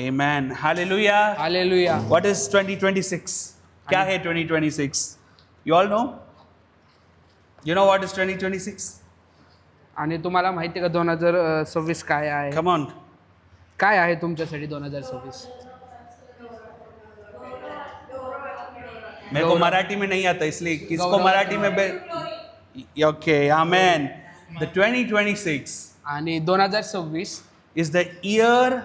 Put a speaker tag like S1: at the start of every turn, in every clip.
S1: Amen. Hallelujah.
S2: Hallelujah.
S1: What is 2026? क्या है 2026? You all know? You know what is 2026?
S2: आणि तुम्हाला माहिती आहे का 2026 काय आहे?
S1: Come on.
S2: काय आहे तुमच्यासाठी 2026?
S1: मेरे को मराठी में नहीं आता इसलिए किसको
S2: गौरव-
S1: मराठी में ओके आमेन. The 2026
S2: आणि 2026
S1: is the year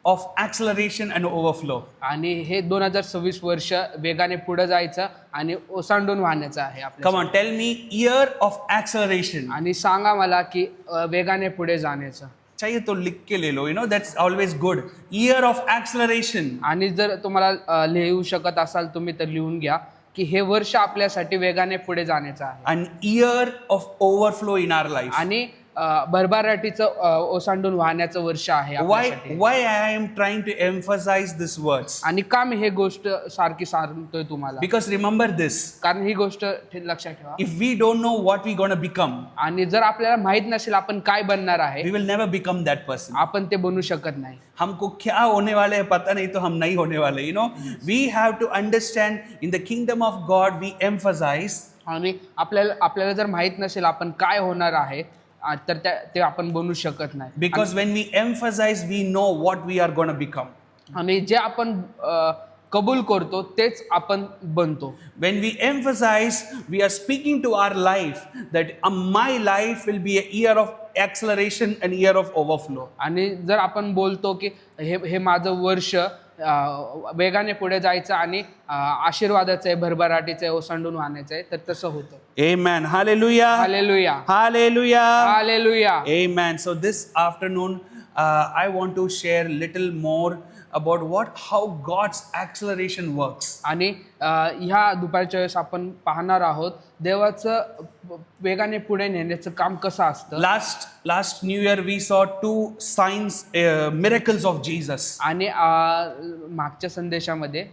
S1: of acceleration and overflow.
S2: आणि हे 2026 वर्ष वेगाने पुढे जायचं आणि ओसांडून वाहण्याचं आहे
S1: Come
S2: आपल्या.
S1: on, tell me year of acceleration.
S2: आणि सांगा मला की वेगाने पुढे जाण्याचं.
S1: चाहिए तो लिख के ले low, you know, that's always good. Year of acceleration.
S2: आणि जर तुम्हाला लिहू शकत असाल तुम्ही तर लिहून घ्या की हे वर्ष आपल्यासाठी वेगाने पुढे जाण्याचं आहे.
S1: An year of overflow in our life.
S2: आणि भरभराटीचं ओसांडून वाहण्याचं वर्ष आहे आपल्यासाठी.
S1: Why I am trying to emphasize these words?
S2: आणि का मी हे गोष्ट सारखी सांगतोय तुम्हाला?
S1: Because remember this,
S2: कारण ही गोष्ट लक्षात ठेवा.
S1: if we don't know what we're going to become,
S2: आणि जर आपल्याला माहित नसेल आपण काय बनणार आहे,
S1: we will never become that person.
S2: आपण ते बनू शकत नाही.
S1: हमको क्या होने वाले है पता नहीं तो हम नहीं होने वाले, you know. We have to understand in the kingdom of God we emphasize.
S2: आणि आपल्याला जर माहित नसेल आपण काय होणार आहे तर ते आपण बनू शकत नाही.
S1: Because when we emphasize, we know what we are going to become.
S2: आणि जे आपण कबूल करतो तेच आपण बनतो.
S1: When we emphasize, we are speaking to our life that my life will be a year of acceleration and year of overflow.
S2: आणि जर आपण बोलतो की हे माझं वर्ष वेगाने पुढे जायचं आणि आशीर्वादाचं आहे, भरभराटीचं आहे, ओसांडून वाहण्याचं आहे, तर तसं होतं.
S1: Amen. Hallelujah.
S2: Hallelujah.
S1: Hallelujah.
S2: Hallelujah.
S1: Amen. So this afternoon, I want to share little more about how God's acceleration works.
S2: आणि ह्या दुपारच्या वेळेस आपण पाहणार आहोत देवाचं वेगाने पुढे नेण्याचं काम कसं असतं.
S1: Last New Year we saw two signs, miracles of Jesus.
S2: आणि मागच्या संदेशामध्ये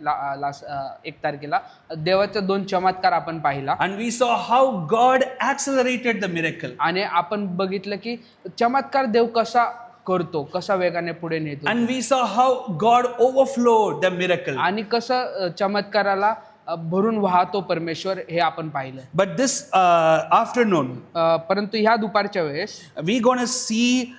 S2: 1 तारखेला देवाचा 2 चमत्कार आपण पाहिला.
S1: And we saw how God accelerated the miracle.
S2: आणि आपण बघितलं की चमत्कार देव कसा वेगाने पुढे नेतो.
S1: And we saw how God overflowed the miracle.
S2: आणि कसं चमत्काराला भरून वाहतो परमेश्वर हे आपण पाहिलं.
S1: But this afternoon,
S2: परंतु ह्या दुपारच्या वेळेस
S1: we're going to see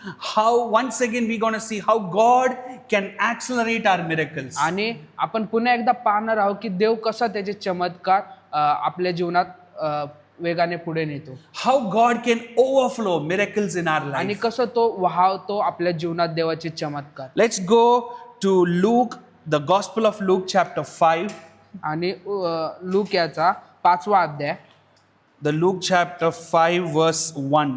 S1: once again we're going to see how God can accelerate our miracles.
S2: आणि आपण पुन्हा एकदा पाहणार आहोत की देव कसा त्याचे चमत्कार आपल्या जीवनात वेगाने पुढे नेतो.
S1: How God can overflow miracles in our
S2: आणि
S1: life.
S2: कसं तो वाहतो आपल्या जीवनात देवाचे चमत्कार.
S1: Let's go to Luke, the Gospel of Luke chapter 5.
S2: आणि लूक याचा 5वा अध्याय.
S1: The Luke chapter 5 verse 1.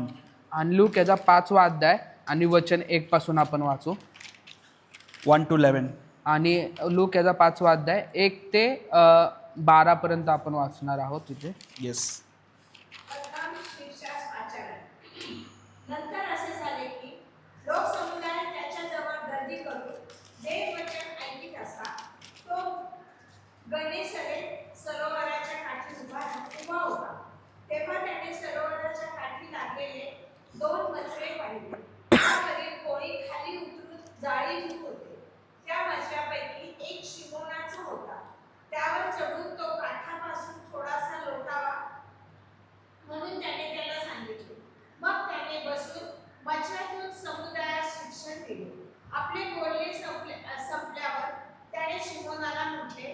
S2: आणि लूक याचा 5वा अध्याय आणि वचन 1 पासून आपण वाचू.
S1: 1 to 11.
S2: आणि लूक याचा 5वा अध्याय 1 ते 12 पर्यंत आपण वाचणार आहोत तिथे.
S1: Yes.
S3: नंतर असे झाले की लोकसमुदाय त्याच्याजवळ गर्दी करून देववचन ऐकत असता. तो गनेसरेत सरोवराच्या काठी उभा होता. तेव्हा त्याने सरोवराच्या काठी लागलेले 2 मचळे पाहिले. त्यावरील कोळी खाली उतरून जाळी धुत होते. त्या मचळ्यापैकी एक शिमोनाचा होता. त्यावर चढून तो काठापासून थोडासा लोटावा म्हणून त्याने त्याला सांगितले. मग त्याने बसून मचळ्यातून समुदायास शिक्षण दिले. आपले बोलणे संपल्यावर त्याने शिमोनाला म्हटले,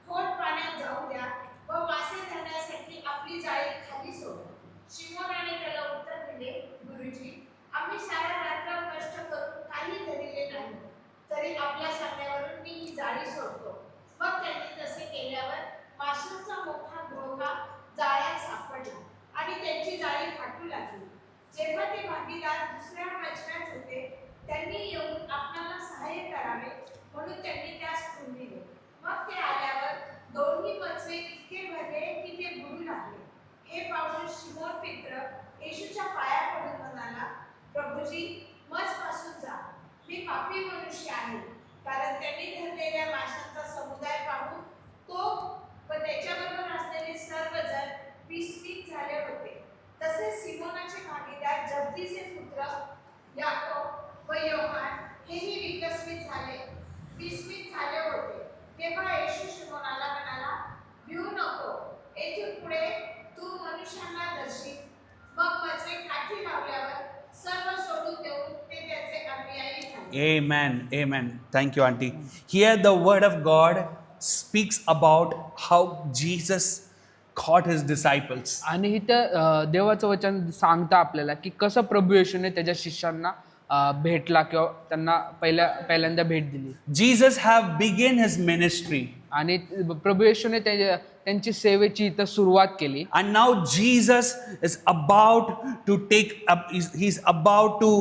S3: खोल पाण्यात जाऊ द्या व मासे धरण्यासाठी आपली जाळी खाली सोडा. शिमोनाने त्याला उत्तर दिले, गुरुजी, आम्ही सारा रात्र कष्ट करून काही धरले नाही, तरी आपल्या सांगण्यावरून मी ही जाळी सोडतो. मग त्यांनी तसे केल्यावर माशांचा मोठा घोळका जाळ्यात सापडला आणि त्यांची जाळी फाटू लागली. जेव्हा ते भागीदार दुसऱ्या मचळ्यात होते त्यांनी येऊन आपल्याला सहाय्य करावे म्हणून त्यांनी त्यास खुंदिले. मग ते आल्यावर दोन्ही मचळे इतके भरले की ते बुडू लागले. हे पाहून शिमोन पेत्र येशूच्या पाया पडून म्हणाला, प्रभूजी, मजपासून जा, मी पापी मनुष्य आहे. कारण त्यांनी धरलेल्या माशांचा समुदाय पाहून तो व त्याच्याबरोबर असलेले सर्वजण विस्मित झाले होते. तसेच सिमोनाचे भागीदार जब्दीचे पुत्र याकोब व योहान हेही विकसित झाले विस्मित झाले होते. तेव्हा येशू शिमोनाला म्हणाला, भिऊ नको, येथून पुढे तू मनुष्यांना दर्शित. मग मजरे काठी लावल्यावर सर्व सोडून देऊन ते त्याचे अनुयायी झाले.
S1: Amen. Amen. Thank you, Auntie. Here, the word of God speaks about how Jesus caught his disciples.
S2: आणि इथं देवाचं वचन सांगतं आपल्याला की कसं प्रभू येशूने त्याच्या शिष्यांना भेटला किंवा त्यांना पहिल्यांदा भेट दिली.
S1: Jesus have begun his ministry.
S2: आणि प्रभू येशूने त्यांची सेवेची इथं सुरुवात केली.
S1: And now Jesus is about to take up, he's about to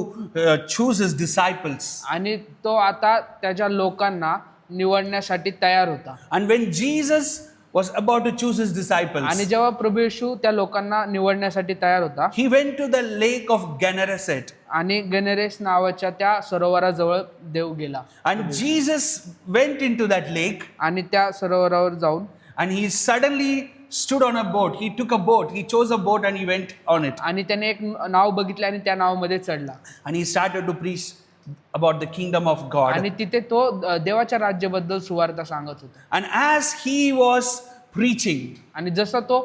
S1: choose his disciples.
S2: आणि तो आता त्याच्या लोकांना निवडण्यासाठी तयार होता.
S1: And when Jesus was about to choose his disciples,
S2: आणि जेव्हा प्रभू येशू त्या लोकांना निवडण्यासाठी तयार होता,
S1: he went to the lake of Gennesaret.
S2: आणि गनेरेस नावाच्या त्या सरोवराजवळ देव गेला.
S1: And Jesus went into that lake
S2: आणि त्या सरोवरावर जाऊन
S1: and he suddenly stood on a boat. He took a boat. He chose a boat and he went on it.
S2: आणि त्याने एक नाव बघितलं आणि त्या नावामध्ये चढला.
S1: And he started to preach about the kingdom of
S2: आणि
S1: God.
S2: तिथे तो देवाच्या राज्याबद्दल सुवार्ता सांगत होता.
S1: And as he was preaching,
S2: आणि जसा तो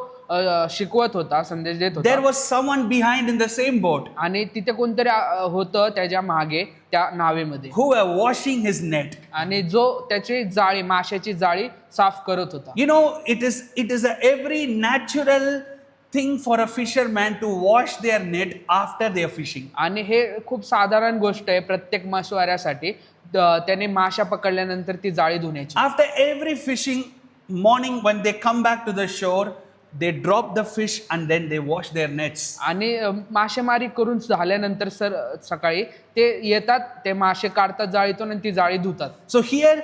S2: शिकवत होता, संदेश देत
S1: there
S2: होता,
S1: was someone behind in the same boat
S2: आणि तिथे कोणतरी होतं त्याच्या मागे त्या नावेमध्ये,
S1: who were washing his net.
S2: आणि जो त्याची जाळी, माशाची जाळी साफ करत होता.
S1: You know, it is a every natural thing for a fisherman to wash their net after they are fishing.
S2: आणि हे खूप साधारण गोष्ट आहे प्रत्येक मासेमाऱ्यासाठी. त्याने माशा पकडल्यानंतर ती जाळी धुण्याची.
S1: After every fishing morning, when they come back to the shore, they drop the fish and then they wash their nets.
S2: आणि मासेमारी करून झाल्यानंतर सकाळी ते येतात, ते मासे काढतात जाळीतून आणि ती जाळी धुतात.
S1: So here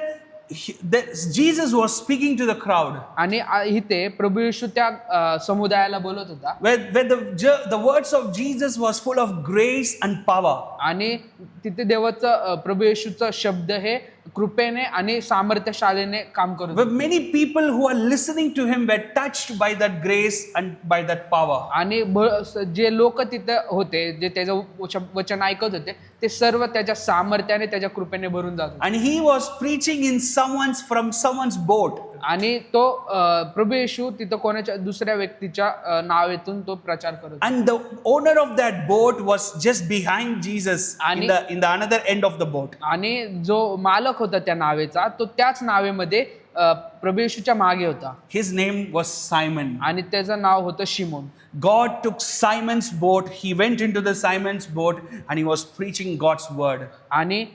S1: Jesus was speaking to the crowd,
S2: आणि इथे प्रभू येशू त्या समुदायाला बोलत होता,
S1: where the words of Jesus was full of grace and power.
S2: आणि तिथे देवाचं प्रभू येशूचा शब्द हे कृपेने आणि सामर्थ्यशालीने काम करत
S1: Where
S2: होते.
S1: many people who are listening to him were touched by that grace and by that power.
S2: आणि जे लोक तिथे होते, जे त्याचं वचन ऐकत होते, ते सर्व त्याच्या सामर्थ्याने, त्याच्या कृपेने भरून जात होते.
S1: And he was preaching in from someone's boat.
S2: आणि तो प्रभू येशू तिथं कोणाच्या दुसऱ्या व्यक्तीच्या नावेतून तो प्रचार करत होता.
S1: And the owner of that boat was just behind Jesus in the another end of the boat.
S2: आणि जो मालक होता त्या नावेचा, तो त्याच नावेमध्ये प्रभू येशूच्या मागे होता.
S1: His name was Simon.
S2: आणि त्याचं नाव होतं Simon.
S1: God took Simon's boat. He went into the Simon's boat and he was preaching God's word.
S2: आणि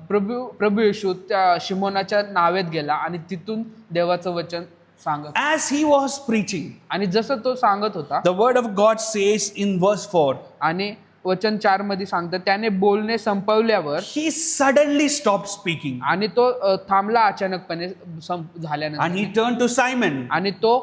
S2: प्रभू येशू त्या शिमोनाच्या नावेत गेला आणि तिथून देवाचं वचन सांगत.
S1: As he was preaching,
S2: आणि जसं तो सांगत होता,
S1: the word of God says in verse 4,
S2: आणि वचन 4 मध्ये सांगतं, त्याने बोलणे संपवल्यावर
S1: he suddenly stopped speaking
S2: आणि तो थांबला अचानकपणे
S1: and
S2: झाल्यानंतर.
S1: he turned to Simon
S2: आणि तो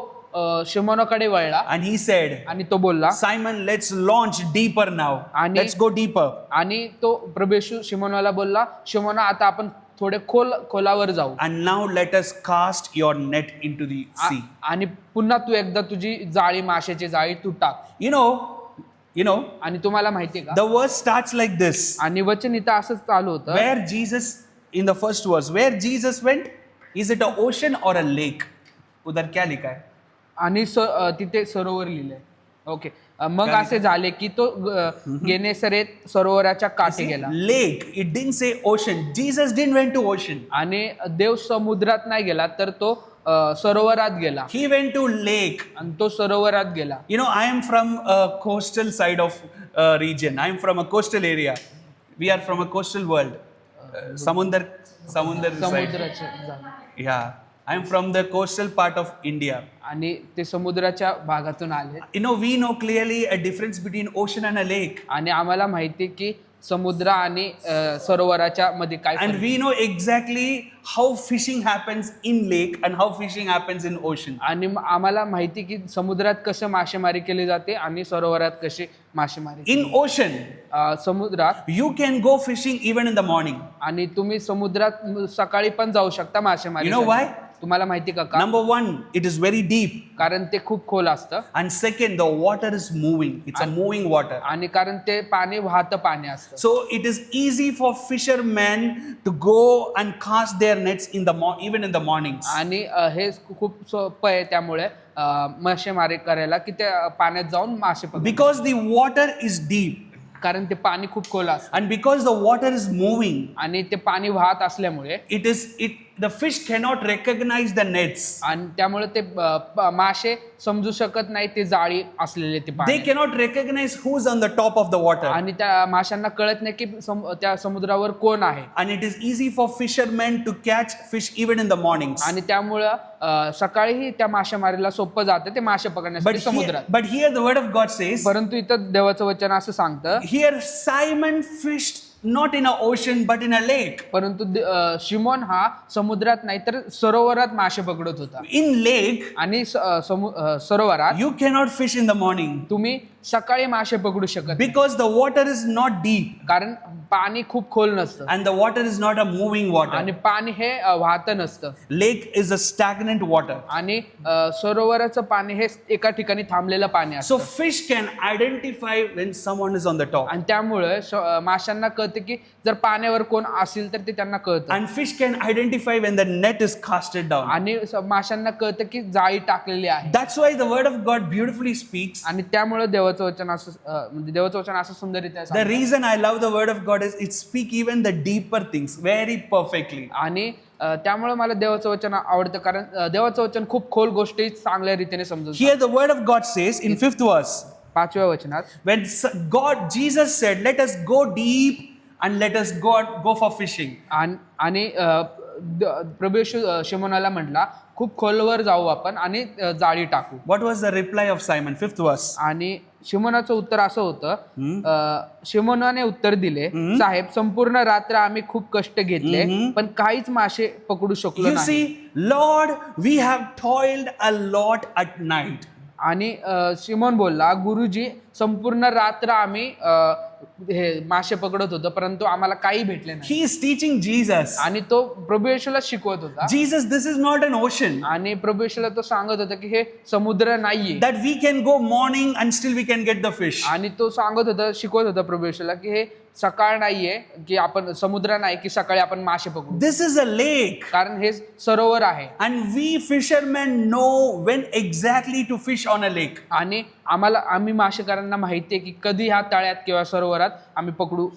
S2: शिमोनाकडे वळला
S1: and he said,
S2: आणि तो बोलला,
S1: Simon, let's launch deeper now.
S2: आणि-
S1: Let's go deeper.
S2: आणि तो प्रभू येशू शिमोनाला बोलला, शिमोना आता आपण थोडे खोलावर जाऊ.
S1: And now let us cast your net into the sea.
S2: आणि पुन्हा तू एकदा तुझी जाळी, माशाची जाळी तू टाक.
S1: You know,
S2: आणि तुम्हाला माहितीये का,
S1: the verse starts like this.
S2: आणि वचन इथं असंच चालू होतं,
S1: Where Jesus, in the first verse, where Jesus went, is it an ocean or a lake? उधर क्या लिखा है?
S2: आणि तिथे सरोवर लिहिलंय. ओके, मग असे झाले की तो गेनेसरेत सरोवराच्या काठी गेला.
S1: Lake. It didn't say ocean. Jesus didn't went to ocean.
S2: आणि देव समुद्रात नाही गेला, तर तो सरोवरात गेला.
S1: He went to lake.
S2: आणि तो सरोवरात गेला.
S1: You know, I am from a coastal side of region. I am from a coastal area. We are from a coastal world. Samundar side.
S2: समुद्राच्या
S1: Yeah. I am from the coastal part of India.
S2: आणि ते समुद्राच्या भागातून आले.
S1: You know, we know clearly a difference between ocean and a lake.
S2: आणि आम्हाला माहिती की समुद्र आणि सरोवराच्या मध्ये काय
S1: And
S2: फरक.
S1: we know exactly how fishing happens in lake and how fishing happens in ocean.
S2: आणि आम्हाला माहिती की समुद्रात कसं मासेमारी केली जाते आणि सरोवरात कशी मासेमारी.
S1: In ocean,
S2: समुद्रात
S1: you can go fishing even in the morning.
S2: आणि तुम्ही समुद्रात सकाळी पण जाऊ शकता मासेमारी.
S1: You know why?
S2: तुम्हाला माहिती का
S1: Number one, it is very deep.
S2: कारण ते खूप खोल असतं
S1: And second, the water is moving. It's a moving water.
S2: आणि कारण ते पाणी वाहतं पाणी असतं.
S1: So it is easy for fishermen to go and cast their nets in the even in the mornings.
S2: आणि हे खूप सोपं आहे त्यामुळे मासेमारी करायला की ते पाण्यात जाऊन मासे पकडतात.
S1: Because the water is deep.
S2: कारण ते पाणी खूप खोल असतं
S1: And because the water is moving,
S2: आणि ते पाणी वाहत असल्यामुळे
S1: the fish cannot recognize the nets.
S2: आणि त्यामुळे ते मासे समजू शकत नाही ते जाळी असलेले ते
S1: They
S2: पाणी
S1: cannot recognize who's on the top of the water.
S2: आणि त्या माशांना कळत नाही की त्या समुद्रावर कोण आहे.
S1: And it is easy for fishermen to catch fish even in the mornings.
S2: आणि त्यामुळं सकाळीही त्या मासेमारीला सोपं जातं ते मासे पकडण्यासाठी समुद्रात.
S1: But here the word of God says,
S2: परंतु इथं देवाचं वचन असं सांगतं
S1: here Simon fished not in an ocean but in a lake.
S2: परंतु शिमोन हा समुद्रात नाही तर सरोवरात मासे पकडत होता.
S1: In lake,
S2: आणि सरोवरात
S1: you cannot fish in the morning
S2: तुम्ही सकाळी मासे पकडू शकत नाही.
S1: because the water is not deep
S2: कारण पाणी खूप खोल नसतं
S1: and the water is not a moving water.
S2: आणि पाणी हे वाहतं नसतं
S1: Lake is a stagnant water.
S2: आणि सरोवराचं पाणी हे एका ठिकाणी थांबलेलं पाणी
S1: So
S2: असतं.
S1: fish can identify when someone is on the top.
S2: आणि त्यामुळे माशांना कळतं की जर पाण्यावर कोण असेल तर ते त्यांना कळतं.
S1: And fish can identify when the net is casted down.
S2: आणि माशांना कळतं की जाळी टाकलेली आहे.
S1: That's why the word of God beautifully speaks.
S2: आणि त्यामुळे देवाचं वचन असं म्हणजे देवाचं वचन असं सुंदररित्या
S1: The
S2: सांगतं.
S1: reason I love the word of God is it speak even the deeper things very perfectly.
S2: आणि त्यामुळे मला देवाचं वचन आवडतं कारण देवाचं वचन खूप खोल गोष्टी चांगल्या रीतीने समजून
S1: Here the word of God says in 5th verse,
S2: 5व्या वचनात
S1: when Jesus said, let us go deep and let us go for fishing.
S2: आणि प्रभू येशू शिमोनाला म्हटला खूप खोलवर जाऊ आपण आणि जाळी टाकू.
S1: What was the reply of Simon? 5th verse.
S2: आणि शिमोनाचं उत्तर असं होतं, शिमोनाने उत्तर दिले, साहेब संपूर्ण रात्र आम्ही खूप कष्ट घेतले पण काहीच मासे पकडू शकलो
S1: You
S2: नाही.
S1: see, Lord, we have toiled a lot at night.
S2: आणि शिमोन बोलला, गुरुजी संपूर्ण रात्र आम्ही हे मासे पकडत होतो परंतु आम्हाला काही भेटले नाही.
S1: He is teaching Jesus.
S2: आणि तो प्रभू येशूला शिकवत होता.
S1: Jesus, this is not an ocean
S2: आणि प्रभू येशूला तो सांगत होता की हे समुद्र नाहीये.
S1: that we can go morning and still we can get the fish.
S2: आणि तो सांगत होता, शिकवत होता प्रभू येशूला की हे सकाळ नाहीये की आपण समुद्र नाही की सकाळी आपण मासे पकडू.
S1: This is a lake.
S2: कारण हे सरोवर आहे.
S1: And we fishermen know when exactly to fish on a lake.
S2: आणि आम्ही मासेकरांना माहिती आहे की कधी ह्या तळ्यात किंवा सरोवरात आम्ही पकडू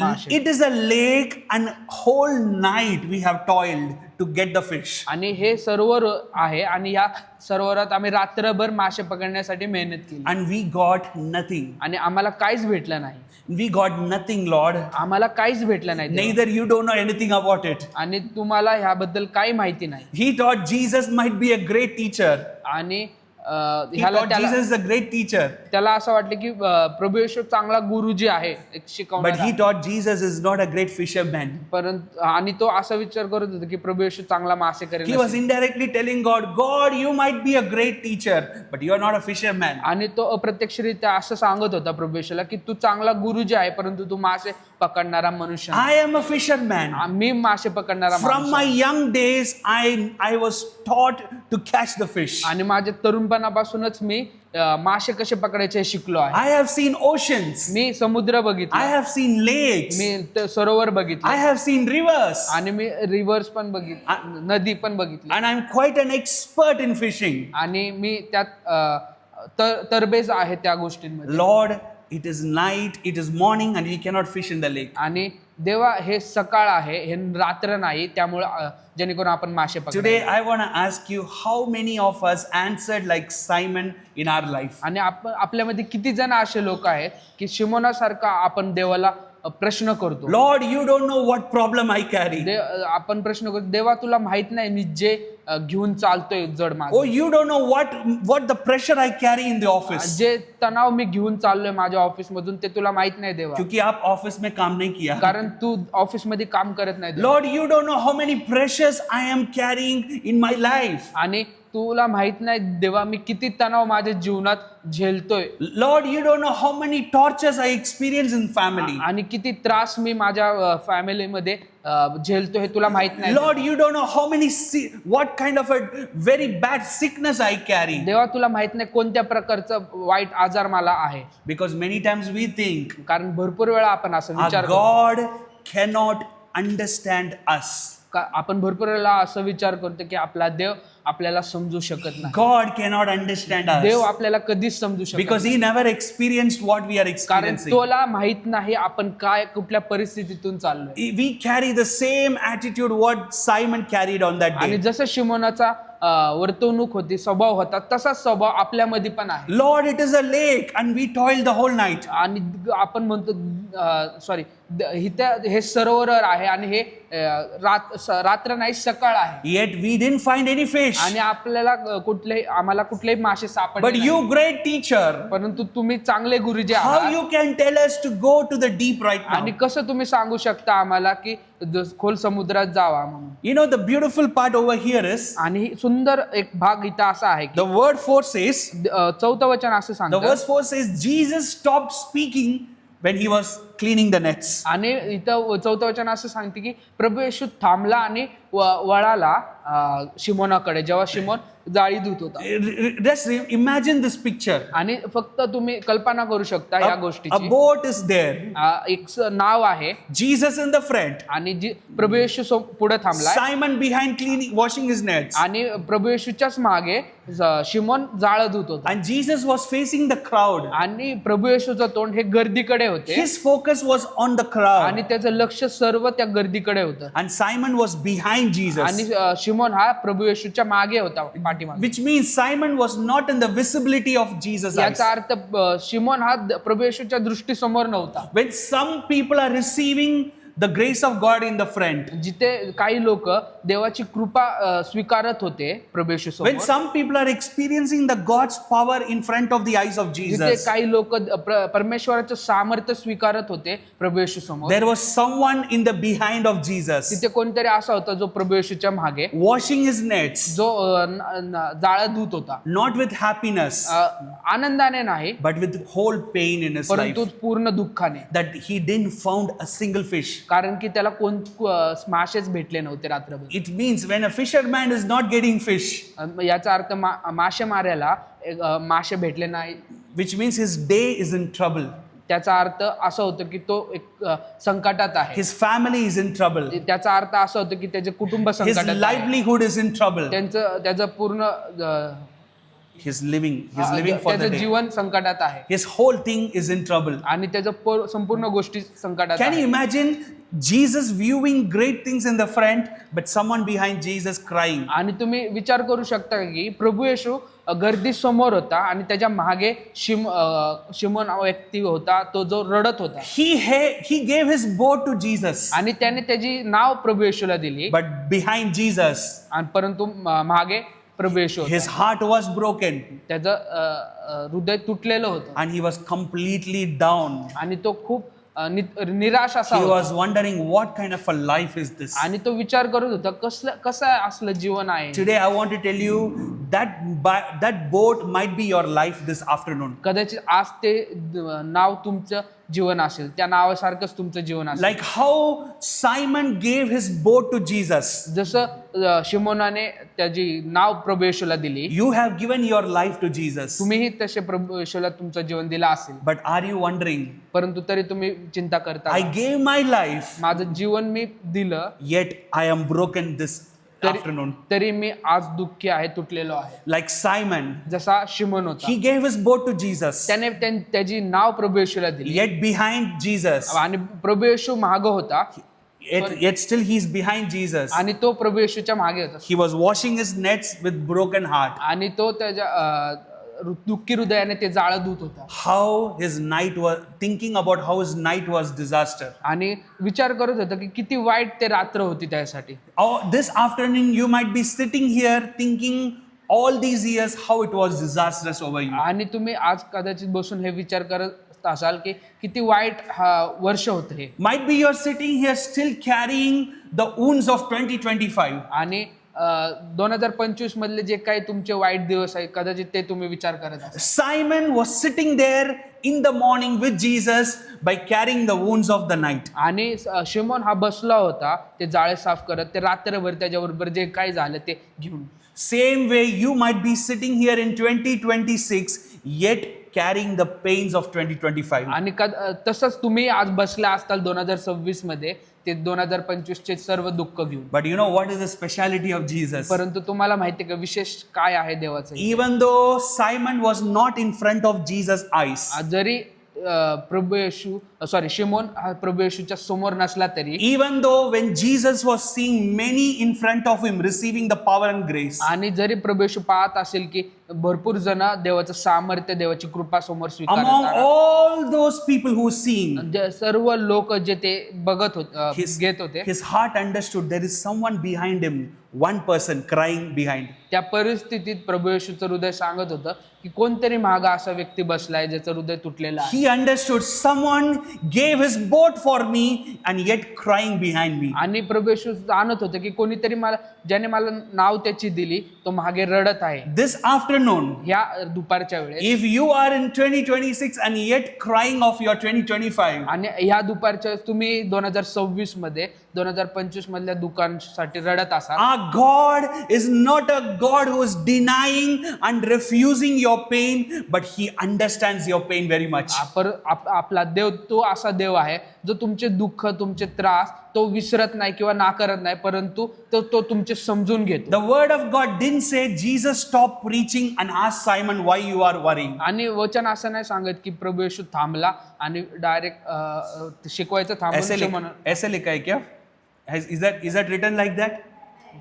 S2: मासे.
S1: It is a lake and whole night we have toiled to get the fish.
S2: आणि हे सरोवर आहे आणि या सरोवरात आम्ही रात्रभर मासे पकडण्यासाठी मेहनत केली
S1: And we got nothing.
S2: आणि आम्हाला काहीच भेटलं नाही.
S1: We got nothing, Lord.
S2: आम्हाला काहीच भेटलं नाही देवा.
S1: Neither you don't know anything about it.
S2: आणि तुम्हाला ह्याबद्दल काही माहिती नाही.
S1: He thought Jesus might be a great teacher.
S2: आणि
S1: He thought Jesus is a great teacher.
S2: त्याला असं वाटलं की प्रभू येशू चांगला गुरुजी आहे एक
S1: But
S2: शिकवणारा.
S1: he thought Jesus is not a great fisherman.
S2: परंतु आणि तो असा विचार करत होता की प्रभू येशू चांगला मासेकरी
S1: He was
S2: नसेल.
S1: indirectly telling God, God, you might be a great teacher, but you are not a fisherman.
S2: आणि तो अप्रत्यक्षरित्या असं सांगत होता प्रभू येशूला की तू चांगला गुरुजी आहे परंतु तू मासे पकडणारा मनुष्य नाही.
S1: I am a fisherman.
S2: मी मासे पकडणारा
S1: From
S2: माणूस
S1: my
S2: आहे.
S1: young days, I was taught to catch the fish.
S2: आणि माझ्या तरुणपणापासूनच मी मासे कसे पकडायचे हे शिकलो आहे.
S1: I have seen oceans.
S2: मी समुद्र
S1: I
S2: बघितला,
S1: have seen lakes.
S2: Me Sarovar
S1: I
S2: बघितले
S1: have seen rivers.
S2: आणि मी रिव्हर्स पण बघितले, नदी पण बघितली
S1: And I'm quite an expert in fishing.
S2: आणि मी त्यात तरबेज आहे त्या गोष्टींमध्ये.
S1: Lord, it is night, it is morning, and we cannot fish in the lake.
S2: आणि देवा हे सकाळ आहे, हे रात्र नाही, त्यामुळे जेणेकरून आपण मासे
S1: Today,
S2: पकडू.
S1: I want to ask you how many of us answered like Simon in our life?
S2: आणि आपल्यामध्ये किती जण असे लोक आहेत की शिमोनासारखा आपण देवाला प्रश्न करतो.
S1: Lord, you don't know what problem I carry.
S2: आपण प्रश्न करतो, देवा तुला माहित नाही मी जे घेऊन चालतोय जड माझं.
S1: Oh, you don't know what the pressure I carry in the office.
S2: जे तणाव मी घेऊन चाललोय माझ्या ऑफिस मधून ते तुला माहित नाही देवा,
S1: क्योंकि आप ऑफिस में काम नहीं किया.
S2: कारण तू ऑफिस मध्ये काम करत नाही देवा.
S1: Lord, you don't know how many pressures I am carrying in my life.
S2: आणि तुला माहित नाही देवा मी किती तणाव माझ्या जीवनात झेलतोय
S1: Lord, you don't know how many tortures I experience in family.
S2: आणि किती त्रास मी माझ्या फॅमिलीमध्ये झेलतोय हे तुला माहित नाही
S1: Lord, you don't know how many, what kind of a very bad sickness I carry.
S2: देवा तुला माहित नाही कोणत्या प्रकारचं वाईट आजार मला आहे
S1: Because many times we think
S2: कारण भरपूर वेळा आपण असं
S1: our
S2: विचार करतो
S1: God cannot understand us.
S2: आपण भरपूर वेळा असं विचार करतो की आपला देव आपल्याला समजू शकत नाही
S1: God cannot understand
S2: देव
S1: us
S2: आपल्याला कधीच समजू शकत
S1: because
S2: नाही
S1: He never experienced what we are
S2: कारण
S1: experiencing.
S2: तुला माहित नाही आपण काय कुठल्या परिस्थितीतून चाललोय
S1: We carry the same attitude what Simon carried on that
S2: आणि
S1: day.
S2: जसं शिमोनाचा वर्तवणूक होती स्वभाव होता तसाच स्वभाव आपल्यामध्ये पण आहे
S1: Lord, it is a lake and we toiled the whole night.
S2: आणि आपण म्हणतो सॉरी हे सरोवर आहे आणि हे रात्र नाही सकाळ आहे
S1: Yet we didn't find any fish.
S2: आणि आपल्याला आम्हाला कुठलेही मासे
S1: But
S2: सापडले
S1: you,
S2: नाही.
S1: great teacher,
S2: परंतु तुम्ही चांगले गुरुजी
S1: how
S2: आहात
S1: you can tell us to go to the deep right
S2: आणि
S1: now?
S2: कसं तुम्ही सांगू शकता आम्हाला की खोल समुद्रात जावा म्हणून
S1: You know, the beautiful part over here is
S2: आणि सुंदर एक भाग इथं असा आहे की
S1: the word 4 says,
S2: चौथं वचन असं
S1: the
S2: सांगतं
S1: verse 4 says, Jesus stopped speaking when he was cleaning the nets.
S2: आणि इथं चौथं वचन असं सांगते की प्रभू येशू थांबला आणि वळाला शिमोनाकडे जेव्हा शिमोन जाळी धुत होता
S1: Just imagine this picture.
S2: आणि फक्त तुम्ही कल्पना करू शकता या
S1: A
S2: गोष्टीची
S1: boat is there.
S2: एक नाव आहे
S1: Jesus in the front.
S2: आणि जी प्रभू येशू पुढे थांबलाय
S1: Simon behind cleaning, washing his nets.
S2: आणि प्रभू येशूच्याच मागे शिमोन जाळ धुत होता
S1: And Jesus was facing the crowd.
S2: आणि प्रभू येशूचं तोंड हे गर्दीकडे होते
S1: His focus was on the
S2: आणि
S1: crowd.
S2: त्याचं लक्ष सर्व त्या गर्दीकडे होतं
S1: And Simon was behind Jesus.
S2: आणि शिमोन हा प्रभू येशूच्या मागे होता पाठीमागे
S1: Which means Simon was not in the visibility of Jesus' eyes.
S2: याचा अर्थ शिमोन हा प्रभू येशूच्या दृष्टीसमोर नव्हता
S1: When some people are receiving the grace of God in the front,
S2: जिथे काही लोक देवाची कृपा स्वीकारत होते प्रभू येशू
S1: when
S2: समोर
S1: some people are experiencing the God's power in front of the eyes of
S2: जिथे
S1: Jesus,
S2: काही लोक परमेश्वराचं सामर्थ्य स्वीकारत होते प्रभू येशू समोर
S1: there was someone in the behind of Jesus
S2: तिथे कोणतरी असा होता जो प्रभू येशूच्या मागे
S1: washing his nets,
S2: जो जाळ धुत होता
S1: not with happiness,
S2: आनंदाने नाही
S1: but with whole pain in his
S2: परंतु
S1: life,
S2: पूर्ण दुःखाने
S1: that he didn't found a single fish.
S2: कारण की त्याला मासेच भेटले नव्हते रात्रभर
S1: It means when a fisherman is not getting fish,
S2: याचा अर्थ मासे मारायला मासे भेटले नाही
S1: which means his day is in trouble.
S2: त्याचा अर्थ असं होतं की तो एक संकटात आहे
S1: His family is in trouble.
S2: त्याचा अर्थ असं होतं की त्याचे कुटुंब
S1: His
S2: संकटात आहे.
S1: livelihood is in trouble.
S2: त्याचं पूर्ण
S1: He's living for the
S2: त्याचं
S1: day.
S2: जीवन संकटात आहे
S1: His whole thing is in trouble.
S2: आणि त्याचं संपूर्ण गोष्टी संकटात
S1: Can you
S2: आहे.
S1: imagine Jesus viewing great things in the front, but someone behind Jesus crying?
S2: आणि तुम्ही विचार करू शकता की प्रभू येशू गर्दी समोर होता आणि त्याच्या मागे शिमोन व्यक्ती होता तो जो रडत होता
S1: He gave his boat to Jesus,
S2: आणि त्याने त्याची नाव प्रभू येशूला दिली
S1: but behind Jesus,
S2: आणि परंतु मागे प्रभू येशू होता.
S1: his heart was broken
S2: त्याचं हृदय तुटलेलं होतं
S1: and he was completely down.
S2: आणि तो खूप निराश असा
S1: He
S2: होता
S1: was wondering, what kind of a life is this?
S2: आणि तो विचार करत होता कसं असलं जीवन आहे.
S1: Today I want to tell you that boat might be your life this afternoon.
S2: कदाचित आज ते नाव तुमचं जीवन असेल त्या नावासारखंच तुमचं जीवन असेल.
S1: Like how Simon gave his boat to Jesus.
S2: जसं शिमोनाने त्याची नाव प्रभू येशूला दिली
S1: You have given your life to Jesus.
S2: तुम्हीही तसे प्रभू येशूला तुमचं जीवन दिलं असेल
S1: But are you wondering,
S2: परंतु तरी तुम्ही चिंता करता
S1: I gave my life,
S2: माझं जीवन मी दिलं
S1: yet I am broken this afternoon.
S2: तरी मी आज दुःखी आहे तुटलेलो आहे.
S1: Like Simon,
S2: जसा शिमोन होता
S1: he gave his boat to Jesus,
S2: त्याने त्याची नाव प्रभू येशूला दिली
S1: yet behind Jesus,
S2: आणि प्रभू येशू मागे होता
S1: yet still he is behind Jesus.
S2: आणि तो प्रभू येशूच्या मागे होता
S1: He was washing his nets with broken heart.
S2: आणि तो त्याच्या दुःखी हृदयाने ते जाळ धुत होता
S1: How his night was, thinking about how his night was disaster.
S2: आणि विचार करत होता की किती वाईट ते रात्र होती त्यासाठी.
S1: This afternoon you might be sitting here thinking all these years how it was disastrous over you.
S2: आणि तुम्ही आज कदाचित बसून हे विचार करत असाल की किती वाईट वर्ष होतं हे.
S1: Might be you're sitting here still carrying the wounds of 2025.
S2: आणि 2025 मधले जे काही तुमचे वाईट दिवस आहेत कदाचित ते तुम्ही विचार करत असाल.
S1: Simon was sitting there in the morning with Jesus by carrying the wounds of the night.
S2: आणि शिमोन हा बसला होता ते जाळे साफ करत, ते रात्रभर त्याच्याबरोबर जे काही झालं ते घेऊन.
S1: Same way you might be sitting here in 2026 yet carrying the pains of 2025.
S2: आणि तसंच तुम्ही आज बसला असताल 2026 मध्ये ते 2025 चे सर्व दुःख घेऊन.
S1: But you know what is the speciality of Jesus?
S2: परंतु तुम्हाला माहिती का विशेष काय आहे देवाचं?
S1: Even though Simon was not in front of Jesus' eyes,
S2: जरी शिमोन हा प्रभू येशूच्या समोर नसला तरी,
S1: even though when Jesus was seeing many in front of him receiving the power and grace,
S2: आणि जरी प्रभू येशू पाहत असेल की भरपूर जण देवाचं सामर्थ्य देवाची कृपा समोर
S1: among
S2: स्वीकारतात,
S1: all those people who seeing,
S2: सर्व लोक जे ते बघत होते घेत होते,
S1: his heart understood there is someone behind him, one person crying behind.
S2: त्या परिस्थितीत प्रभू येशूचं हृदय सांगत होतं की कोणतरी मागे असा व्यक्ती बसलाय ज्याचं हृदय तुटलेलं आहे.
S1: He understood someone gave his boat for me and yet crying behind me.
S2: आणि प्रभू येशू जाणत होतं की कोणीतरी ज्याने मला नाव त्याची दिली तो मागे रडत आहे.
S1: This afternoon,
S2: ह्या दुपारच्या वेळेस
S1: if you are in 2026 and yet crying of your 2025,
S2: आणि ह्या दुपारच्या वेळेस तुम्ही 2026 मध्ये 2025 मधल्या दुकानासाठी रडत असाल,
S1: our God is not a God who is denying and refusing your pain, but He understands your pain very much.
S2: आपला देव तो असा देव आहे जो तुमचे दुःख तुमचे त्रास तो विसरत नाही किंवा नाकारत नाही, परंतु तो तुमचे समजून घेतो.
S1: The word of God didn't say Jesus stopped preaching and asked Simon why you are worrying.
S2: आणि वचन असं नाही सांगत की प्रभू येशू थांबला आणि डायरेक्ट शिकवायचं थांबून
S1: ऐसे लिखा है क्या? Is that written like that?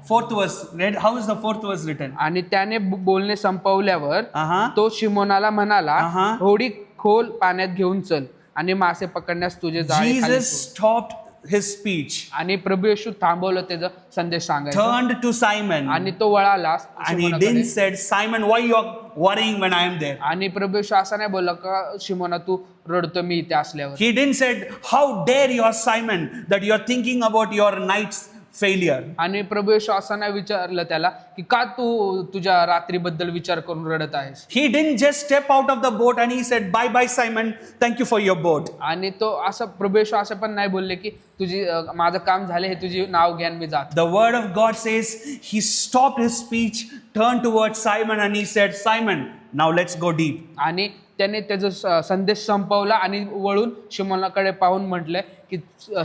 S1: Fourth verse. How is the fourth verse written?
S2: आणि त्याने बोलणे संपवल्यावर
S1: Uh-huh.
S2: तो शिमोनाला म्हणाला,
S1: Uh-huh.
S2: थोडी खोल पाण्यात घेऊन चल आणि मासे पकडण्यास तुझे जाळे खाली
S1: Jesus
S2: सोड.
S1: stopped his speech,
S2: आणि प्रभू येशू थांबवलं त्याचा संदेश सांगायचा
S1: turned to Simon,
S2: आणि तो वळाला
S1: and he
S2: शिमोनाकडे.
S1: didn't said, Simon, why you are worrying when I am there?
S2: आणि प्रभू येशू असं नाही बोलला का शिमोना तू रडतो मी इथे असल्यावर.
S1: He didn't said, how dare you, Simon, that you are thinking about your night's failure.
S2: आणि प्रभू येशू असं नाही विचारलं त्याला की का तू तुझ्या रात्रीबद्दल विचार करून रडत आहेस.
S1: He didn't just step out of the boat and he said, bye bye Simon, thank you for your boat.
S2: आणि तो असं प्रभू येशू असं पण नाही बोलले की तुझी माझं काम झाले हे तुझी नाव घ्यान मी जातो.
S1: The word of God says he stopped his speech, turned towards Simon and he said, Simon, now let's go deep.
S2: आणि त्याने त्याचा संदेश संपवला आणि वळून शिमोनाकडे पाहून म्हटलं की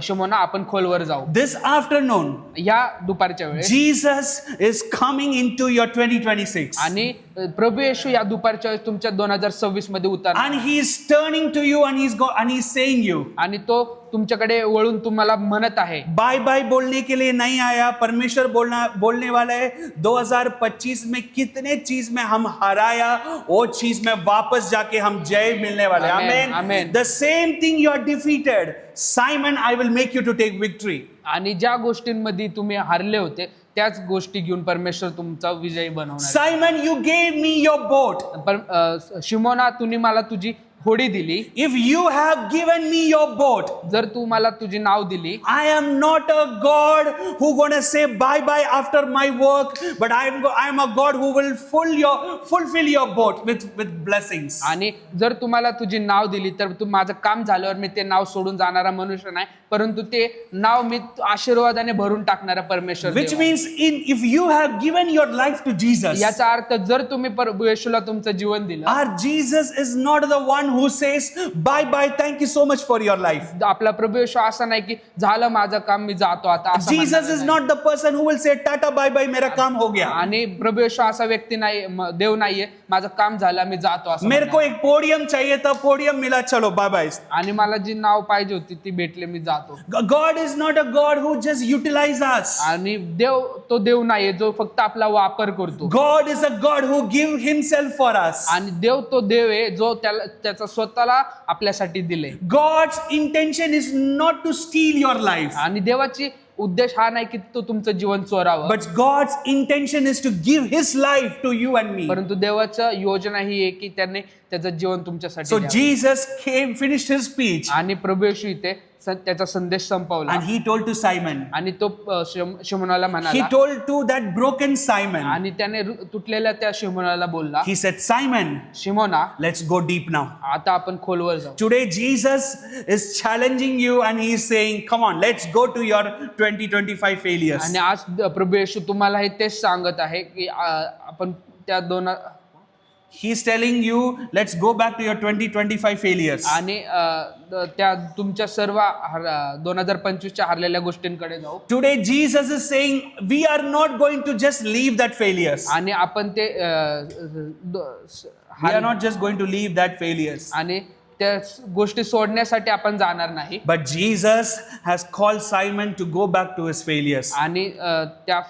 S2: शिमोना आपण खोलवर जाऊ.
S1: This afternoon,
S2: या दुपारच्या वेळेस
S1: Jesus is coming into your 2026.
S2: आणि प्रभू येशू या दुपारच्या वेळेस तुमच्या 2026 मध्ये उतरणार
S1: And he is turning to you and he's saying you,
S2: आणि तो तुमच्याकडे वळून तुम्हाला म्हणत आहे.
S1: बाय बाय बोलने के लिए नहीं आया, परमेश्वर बोलने वाला है 2025 में कितने चीज में हम हराया, वो चीज में वापस जाके हम जय मिलने वाले.
S2: Amen,
S1: Amen.
S2: amen.
S1: The same thing you are defeated, Simon, I will make you to take victory.
S2: आणि ज्या गोष्टींमध्ये तुम्ही हारले होते त्याच गोष्टी घेऊन परमेश्वर तुमचा विजयी बनवणार.
S1: Simon, you gave me your boat.
S2: Simona तुम्ही मला तुझी होडी दिली.
S1: If you have given me your boat,
S2: जर तू मला तुझी नाव दिली,
S1: I am not a God who gonna say bye bye after my work, but I am a God who will fulfill your boat with blessings.
S2: आणि जर तुम्हाला तुझी नाव दिली तर तू माझं काम झाल्यावर मी ते नाव सोडून जाणारा मनुष्य नाही, परंतु ते नाव मी आशीर्वादाने भरून टाकणारा परमेश्वर
S1: Which
S2: देव आहे.
S1: means if you have given your life to Jesus,
S2: याचा अर्थ जर तुम्ही प्रभू येशूला तुमचं जीवन दिलं,
S1: our Jesus is not the one who says bye bye, thank you so much for your life.
S2: आपला प्रभू येशू असा नाही की झालं माझं काम मी जातो आता असं
S1: Jesus
S2: म्हणणारा
S1: is
S2: नाही.
S1: not the person who will say tata bye bye, मेरा काम हो गया.
S2: आणि प्रभू येशू असा व्यक्ती नाही, देव नाहीये माझं काम झालं मी जातो असं
S1: मेरे को
S2: म्हणणारा.
S1: एक पोडियम चाहिए था, पोडियम मिला, चलो बाय बाय.
S2: आणि मला जी नाव पाहिजे होती ती भेटली मी जातो.
S1: God is not a God who just utilize us.
S2: आणि देव तो देव नाहीये जो फक्त आपला वापर करतो.
S1: God is a God who give himself for us.
S2: आणि देव तो देव आहे जो त्याचा स्वतःला आपल्यासाठी दिले.
S1: God's intention is not to steal your life,
S2: आणि देवाची उद्देश हा नाही की तो तुमचं जीवन चोरावं,
S1: but God's intention is to give his life to you and me.
S2: परंतु देवाचं योजना ही आहे की त्याने त्याचं जीवन तुमच्यासाठी
S1: So
S2: द्यावं.
S1: Jesus finished his speech,
S2: आणि प्रभू येशू इथे त्याचा संदेश संपवला
S1: And he told to Simon,
S2: आणि तो शिमोनाला
S1: he
S2: म्हणाला
S1: told to that broken Simon,
S2: आणि त्याने तुटलेल्या त्या शिमोनाला बोलला,
S1: he said, Simon,
S2: Simona
S1: let's go deep now.
S2: आता आपण खोलवर जाऊ.
S1: Today, Jesus is challenging you and he is saying, come on, let's go to your 2025 failures.
S2: आणि आज प्रभू येशू तुम्हाला हे तेच सांगत आहे की आपण त्या
S1: He's telling you, let's go back to your 2025 failures.
S2: आणि त्या तुमच्या सर्व 2025च्या हरलेल्या गोष्टींकडे जाऊ.
S1: Today, Jesus is saying, we are not going to just leave that failures.
S2: आणि आपण ते
S1: We are not just going to leave that failures.
S2: आणि त्या गोष्टी सोडण्यासाठी आपण जाणार नाही.
S1: But Jesus has called Simon to go back to his failures.
S2: आणि त्या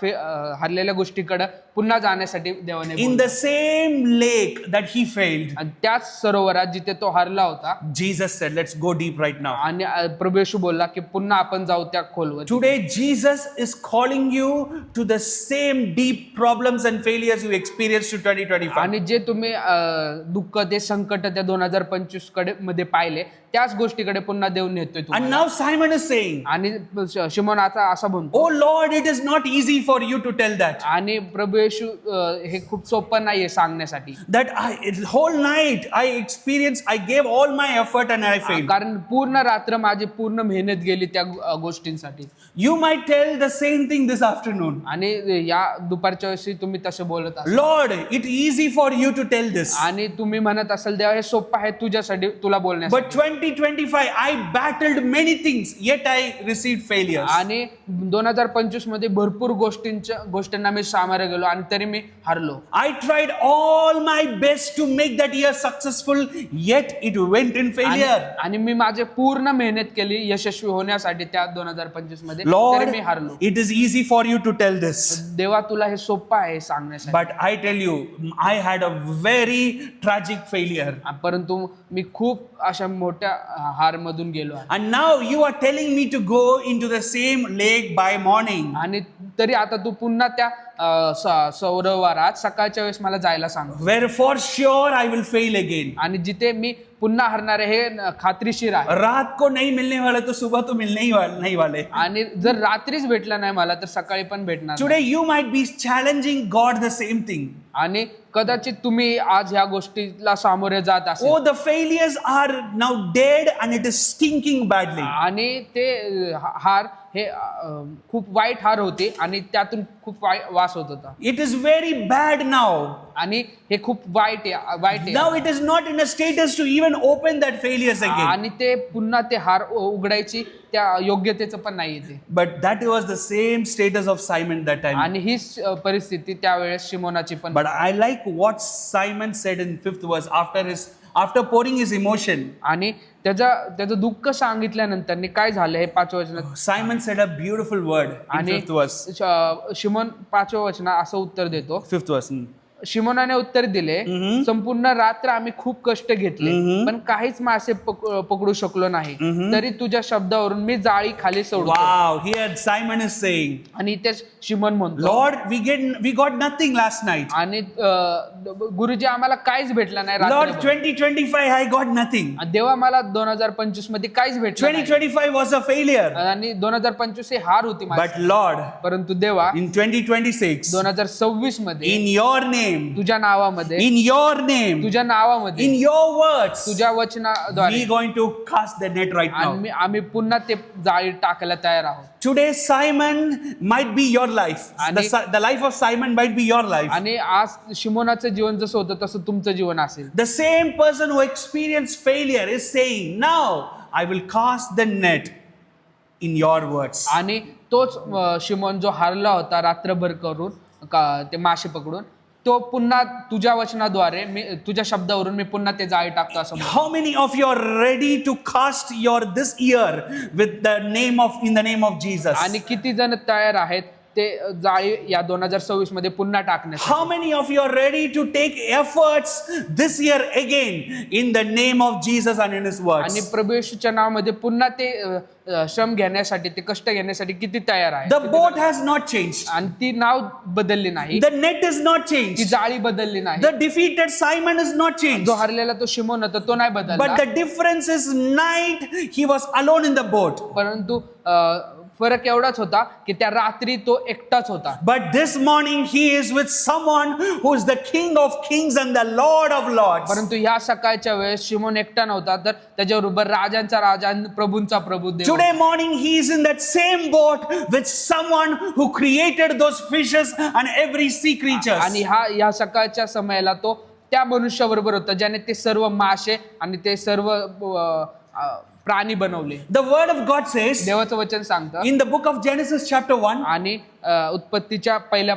S2: हरलेल्या गोष्टीकडे पुन्हा जाण्यासाठी देवाने
S1: In
S2: बोलवलं.
S1: the same lake that he failed,
S2: आणि त्याच सरोवरात जिथे तो हरला होता
S1: Jesus said, let's go deep right now.
S2: आणि प्रभू येशू बोलला की पुन्हा आपण जाऊ त्या खोलवर.
S1: Today, Jesus is calling you to the same deep problems and failures you experienced to 2025.
S2: आणि जे तुम्ही दुःख ते संकट त्या 2025 मध्ये पाहिले त्याच गोष्टीकडे पुन्हा देऊन नेतोय
S1: And
S2: तुम्हाला.
S1: now Simon is saying,
S2: आणि शिमोन आता असा म्हणतो,
S1: oh Lord, it is not easy for you to tell that.
S2: आणि प्रभू येशू हे खूप सोपं नाहीये सांगण्यासाठी.
S1: That whole night I experienced, I gave all my effort and I failed.
S2: कारण पूर्ण रात्र माझी पूर्ण मेहनत गेली त्या गोष्टींसाठी.
S1: You might tell the same thing this afternoon.
S2: आणि या दुपारच्या वेळी तुम्ही तसे बोलत असाल
S1: Lord, it's easy for you to tell this.
S2: आणि तुम्ही म्हणत असाल देवा हे सोपं आहे तुझ्यासाठी तुला
S1: But
S2: बोलण्यासाठी.
S1: 2025, I battled many things, yet I received failures.
S2: आणि 2025 मध्ये भरपूर गोष्टींना मी सामोरे गेलो आणि तरी मी हारलो.
S1: I tried all my best to make that year successful, yet it went in failure.
S2: आणि मी माझे पूर्ण मेहनत केली यशस्वी होण्यासाठी त्या 2025 मध्ये,
S1: Lord,
S2: तरी मी हारलो.
S1: it is easy for you to tell this.
S2: देवा तुला हे सोपं आहे सांगण्यासाठी.
S1: But I tell you, I had a very tragic failure.
S2: परंतु मी खूप अशा मोठ्या हार मधून गेलो आहे.
S1: And now you are telling me to go into the same lake by morning.
S2: आणि तरी आता तू पुन्हा त्या सरोवरात सकाळच्या वेळेस मला जायला सांग.
S1: Where for sure I will fail again.
S2: आणि जिथे मी पुन्हा हरणार आहे हे खात्रीशीर आहे.
S1: रात को नहीं मिलने वाला तो सुबह तो मिलने ही नहीं वाले.
S2: आणि जर रात्रीच भेटला नाही मला तर सकाळी पण भेटणार नाही.
S1: Today you might be challenging God the same thing.
S2: आणि कदाचित तुम्ही आज ह्या गोष्टीला सामोरे जात असाल.
S1: Oh, the failures are now dead and it is stinking badly.
S2: आणि ते हार हे खूप वाईट हार होते आणि त्यातून खूप वास होत होता.
S1: It is very bad now.
S2: आणि हे खूप वाईट आहे.
S1: Now it is not in a status to even open that failures again.
S2: आणि ते पुन्हा ते हार उघडायची त्या योग्यतेचं पण नाही येते.
S1: But that was the same status of Simon that time.
S2: आणि हीच परिस्थिती त्यावेळेस शिमोनाची पण.
S1: But I like what Simon said in 5th verse after pouring his emotion.
S2: आणि त्याचं दुःख सांगितल्यानंतर काय झालं हे 5व्या वचनात.
S1: Simon said a beautiful word in
S2: आणि
S1: 5th verse.
S2: शिमोन 5व्या वचनात असं उत्तर देतो.
S1: 5th verse.
S2: शिमोनाने उत्तर दिले, संपूर्ण रात्र आम्ही खूप कष्ट घेतले पण काहीच मासे पकडू शकलो नाही, तरी तुझ्या शब्दावरून मी जाळी खाली सोडतो.
S1: Wow, here Simon is saying,
S2: आणि ते शिमोन म्हणतो,
S1: Lord, we got nothing last night.
S2: आणि गुरुजी आम्हाला काहीच भेटलं नाही
S1: Lord,
S2: रात्रभर.
S1: 2025 I got nothing.
S2: देवा मला 2025 मध्ये काहीच भेटलं नाही.
S1: 2025 was a failure.
S2: आणि 2025 ही हार होती माझी.
S1: But Lord,
S2: परंतु देवा
S1: in 2026,
S2: 2026 मध्ये
S1: in your name,
S2: तुझ्या नावामध्ये,
S1: in your name,
S2: तुझ्या नावामध्ये,
S1: in your words,
S2: तुझ्या वचनाद्वारे
S1: we going to cast the net right now.
S2: आम्ही पुन्हा ते जाळी टाकायला तयार आहोत.
S1: Today, Simon might be your life.
S2: आणि-
S1: The life of Simon might be your life.
S2: आणि आज शिमोनाचं जीवन जसं होतं तसं तुमचं जीवन असेल.
S1: The same person who experienced failure is saying, now I will cast the net in your words.
S2: आणि तोच शिमोन जो हारला होता रात्रभर करून ते मासे पकडून, तो पुन्हा तुझ्या वचनाद्वारे तुझ्या शब्दावरून मी पुन्हा ते जाळी टाकतो असं म्हणतो.
S1: How many of you are ready to cast your this year with the name of in the name of Jesus?
S2: आणि किती जण तयार आहेत ते जाळी या 2026 मध्ये पुन्हा टाकण्यासाठी.
S1: How many of you are ready to take efforts this year again in the name of Jesus and in His
S2: आणि
S1: words?
S2: प्रभू येशूच्या नावामध्ये पुन्हा ते श्रम घेण्यासाठी, ते कष्ट घेण्यासाठी किती तयार आहे?
S1: The boat has not changed.
S2: आणि ती नाव बदलली नाही,
S1: The net is not
S2: ती
S1: changed.
S2: जाळी बदलली नाही.
S1: The defeated Simon is not changed.
S2: जो हरलेला तो शिमोन होता तो नाही
S1: But
S2: बदलला,
S1: the difference is night he was alone in the boat.
S2: परंतु फरक एवढाच होता की त्या रात्री तो एकटाच होता.
S1: But this morning he is with someone who is the King of Kings and the Lord of Lords.
S2: परंतु ह्या सकाळच्या वेळेस शिमोन एकटा नव्हता, तर त्याच्याबरोबर राजांचा राजा आणि प्रभूंचा प्रभू देव.
S1: Today morning he is in that same boat with someone who created those fishes and every sea creatures.
S2: आणि ह्या सकाळच्या समयाला तो त्या मनुष्याबरोबर होता ज्याने ते सर्व मासे आणि ते सर्व प्राणी बनवले.
S1: The word of God says
S2: देवाचं वचन सांगतं
S1: in the book of Genesis chapter 1,
S2: आणि उत्पत्तीच्या पहिल्या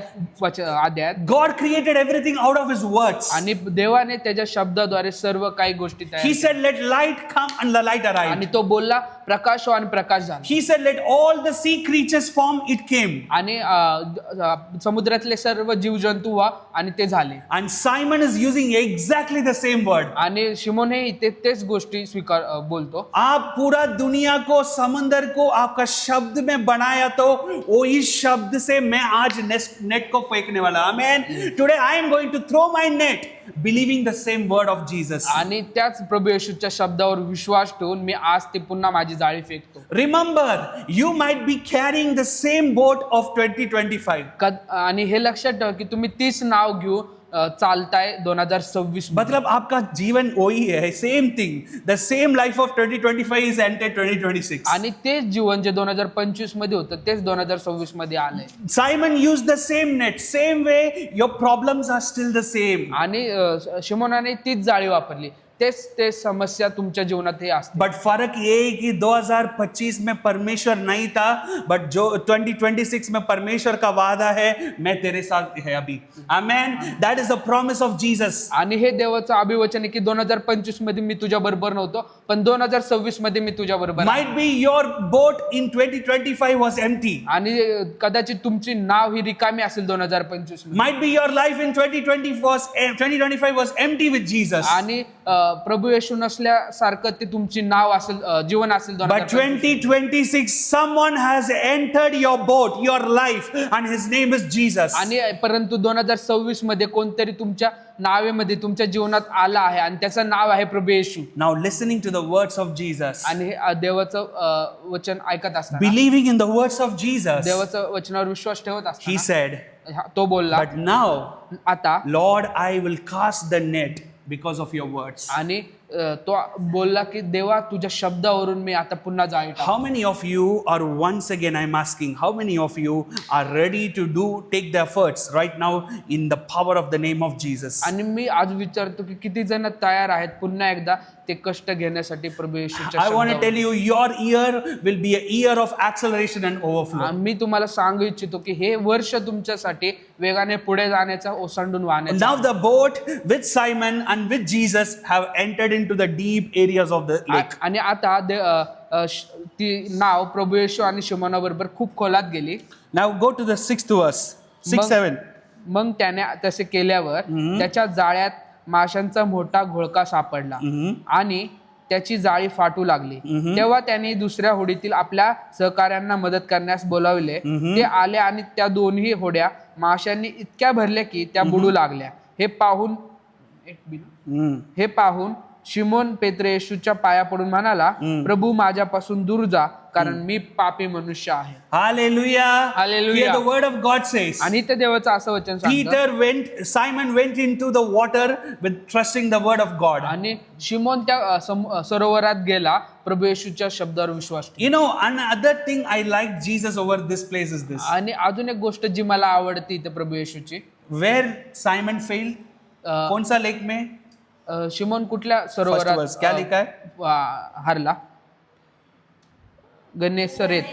S2: अध्यायात
S1: God created everything out of His words.
S2: आणि देवाने त्याच्या शब्दाद्वारे सर्व काही गोष्टी तयार
S1: He
S2: केल्या.
S1: said, let light come, and the light
S2: आणि
S1: arrived.
S2: तो बोलला प्रकाश हो आणि प्रकाश झाला.
S1: He said, let all the sea creatures form, it came.
S2: आणि समुद्रातले सर्व जीवजंतू व्हा आणि ते झाले.
S1: And Simon is using exactly the same word.
S2: आणि शिमोन हे इथे तेच गोष्टी बोलतो.
S1: आप पूरा दुनिया को, समंदर को आपका शब्द में बनाया, तो वही शब्द से मैं आज नेट को फेंकने वाला. Amen. Today I am going to throw my net, believing the same word of Jesus.
S2: आणि त्याच प्रभू येशूच्या शब्दावर विश्वास ठेवून मी आज ती पुन्हा माझी जाळी फेकतो.
S1: Remember, you might be carrying the same boat of 2025.
S2: आणि हे लक्षात ठेवा की तुम्ही तीच नाव घेऊन चालताय 2026.
S1: मतलब आपका जीवन वही है, same thing. The same life of 2025 is ended 2026.
S2: आणि तेच जीवन जे 2025 मध्ये होतं तेच 2026 मध्ये आलंय.
S1: Simon used the same net, same way. Your problems are still the same.
S2: आणि शिमोनाने तीच जाळी वापरली. तेच समस्या तुमच्या जीवनात हे असते.
S1: बट फर्क ये है कि 2025 में परमेश्वर नहीं था, बट जो 2026 में परमेश्वर का वादा है, मैं तेरे साथ है अभी. Amen. That is the promise of Jesus.
S2: आणि हे देवाचं अभिवचन आहे की 2025 मध्ये मी तुझ्या बरोबर नव्हतो, पण 2026 मध्ये मी तुझ्या बरोबर.
S1: Might be your boat in 2025 वाज एम्प्टी.
S2: आणि कदाचित तुमची नाव ही रिकामी असेल 2025 मध्ये.
S1: Might be your life in 2025 वाज एम्प्टी विथ जीसस.
S2: आणि प्रभू येशू नसल्यासारखं ते तुमची नाव असेल, जीवन असेल.
S1: But 2026, someone has entered your boat, your life, and his name is Jesus.
S2: आणि परंतु 2026 मध्ये कोणतरी तुमच्या नावेमध्ये तुमच्या जीवनात आला आहे आणि त्याचं नाव आहे प्रभू येशू.
S1: Now listening to the words of Jesus,
S2: आणि हे देवाचं वचन ऐकत असताना,
S1: believing in the words of Jesus,
S2: देवाचं वचनावर विश्वास ठेवत
S1: he
S2: असताना
S1: said,
S2: तो बोलला,
S1: but now,
S2: आता
S1: Lord, I will cast the net because of your words.
S2: आणि तो बोलला की देवा तुझ्या शब्दावरून मी आता पुन्हा जाळी टाकतो.
S1: How many of you are, once again I'm asking, how many of you are ready to take the efforts right now in the power of the name of Jesus?
S2: आणि मी आज विचारतो की किती जण तयार आहेत पुन्हा एकदा ते कष्ट घेण्यासाठी प्रभू येशूच्या
S1: I want to
S2: शब्दावर.
S1: tell you, your year will be a year of acceleration and overflow.
S2: मी तुम्हाला सांगू इच्छितो की हे वर्ष तुमच्यासाठी वेगाने पुढे जाण्याचा, ओसंडून वाहण्याचा.
S1: Now the boat with Simon and with Jesus have entered into the deep areas of the lake.
S2: आणि आता ती नाव प्रभू येशू आणि शिमोनाबरोबर खूप खोलात गेली.
S1: Now go to the 6th verse, 6-7.
S2: मग त्याने तसे केल्यावर त्याच्या जाळ्यात माशांचा मोठा घोळका सापडला आणि त्याची जाळी फाटू लागली. तेव्हा त्याने दुसऱ्या होडीतील आपल्या सहकाऱ्यांना मदत करण्यास बोलावले. ते आले आणि त्या दोन्ही होड्या माशांनी इतक्या भरल्या की त्या बुडू लागल्या. हे पाहून शिमोन पेत्रे येशूच्या पाया पडून म्हणाला, प्रभू माझ्यापासून दूर जा, कारण मी पापी मनुष्य आहे.
S1: Hallelujah.
S2: Hallelujah.
S1: Here the word of God says,
S2: आणि ते देवाचं असं वचन सांगतं,
S1: Simon went into the water with trusting the word of God.
S2: आणि शिमोन त्या सरोवरात गेला प्रभू येशूच्या शब्दावर विश्वास ठेवून.
S1: You know, another thing I like Jesus over this place is this.
S2: आणि अजून एक गोष्ट जी मला आवडते इथे प्रभू येशूची,
S1: Where Simon failed? कौन सा लेक में?
S2: शिमोन कुठल्या
S1: First verse,
S2: सरोवरात
S1: क्या लिखा है?
S2: हरला? गनेसरेत.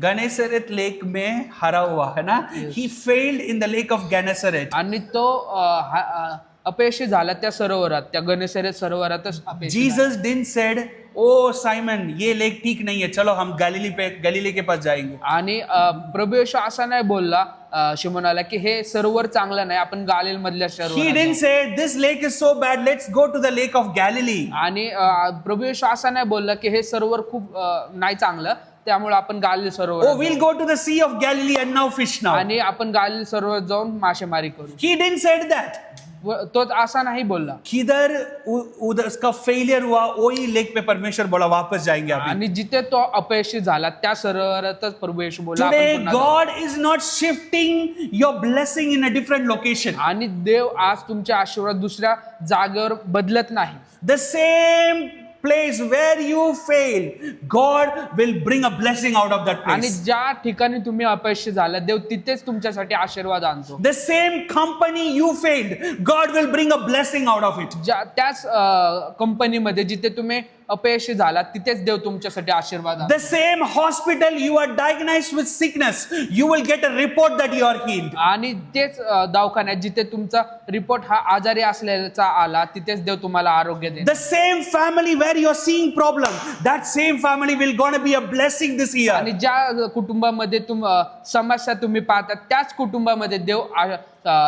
S1: गनेसरेत लेक में हरा हुआ है ना. He failed in the lake of Gennesaret.
S2: आणि तो अपयशी झाला त्या सरोवरात, त्या गनेसरेत सरोवरातच अपयशी झाला.
S1: Jesus didn't said, O Simon, ये लेक ठीक नहीं है, चलो हम गलीली के पास जाएंगे.
S2: आणि प्रभू येशू असा नाही बोलला शिमोनाला की हे सरोवर चांगलं नाही, आपण गालिल मधल्या
S1: He
S2: Sarovar
S1: didn't say this lake is so bad, let's go to the lake of Galilee.
S2: आणि प्रभू येशू असा नाही बोलला की हे सरोवर खूप नाही चांगलं, त्यामुळे आपण गालिल सरोवर
S1: Oh, we'll go to the Sea of Galilee and now fish now.
S2: आणि आपण गालिल सरोवर जाऊन मासेमारी करू.
S1: He didn't say that.
S2: तो असा नाही बोलला.
S1: किधर उधर उसका फेलियर हुआ, वही लेक पे परमेश्वर बोला वापस जाएंगे अभी.
S2: आणि जिथे तो अपयशी झाला त्या सरोवरातच प्रभू येशू बोलला आपण
S1: Today
S2: पुन्हा जाऊ.
S1: God is not shifting your blessing in a different location.
S2: आणि देव आज तुमचे आशीर्वाद दुसऱ्या जागेवर बदलत नाही.
S1: The same place where you failed, God will bring a blessing out of that
S2: आणि
S1: place.
S2: ज्या ठिकाणी तुम्ही अपयशी झाला देव तिथेच तुमच्यासाठी आशीर्वाद आणतो.
S1: The same company you failed, God will bring a blessing out of it.
S2: त्याच कंपनीमध्ये जिथे तुम्ही अपयशी झाला तिथेच देव तुमच्यासाठी आशीर्वाद आणतो.
S1: The same hospital you are diagnosed with sickness, you will get a report that you are healed.
S2: आणि तेच दवाखान्यात जिथे तुमचा रिपोर्ट हा आजारी असलेला आला तिथेच देव तुम्हाला आरोग्य देईल.
S1: The same family where you are seeing problem, that same family will gonna be a blessing this year.
S2: आणि ज्या कुटुंबामध्ये समस्या तुम्ही पाहता त्याच कुटुंबामध्ये देव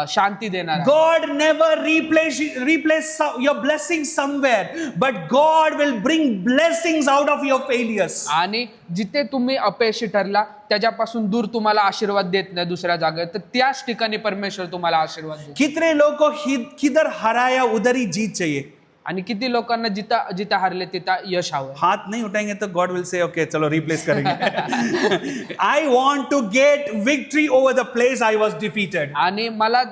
S2: शांती देणार आहे.
S1: God never replace your blessings somewhere, but God will bring blessings out of your failures.
S2: आणि जिथे तुम्ही अपयशी ठरला त्याच्यापासून दूर तुम्हाला आशीर्वाद देत नाही दुसऱ्या जागेवर, तर त्याच ठिकाणी परमेश्वर तुम्हाला आशीर्वाद देतो.
S1: कितने लोगों को किधर हराया उधर ही जीत चाहिए.
S2: आणि किती लोकांना जिथं जिथं हारले तिथं यश हवं.
S1: हाथ नहीं उठाएंगे तो गॉड विल से ओके चलो रिप्लेस करेंगे. I want to get victory over the place I was defeated.
S2: आणि मला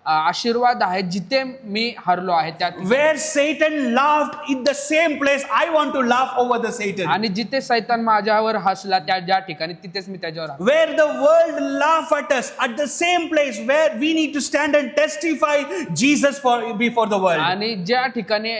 S2: आशीर्वाद आहे जिथे मी हरलो आहे त्यात.
S1: Where Satan laughed in the same place, I want to laugh over the Satan.
S2: आणि जिथे सैतान माझ्यावर हसला ज्या ठिकाणी तिथेच मी त्याच्यावर हसलो.
S1: Where the world laugh at us, at the same place where we need to stand and testify Jesus before the world.
S2: आणि ज्या ठिकाणी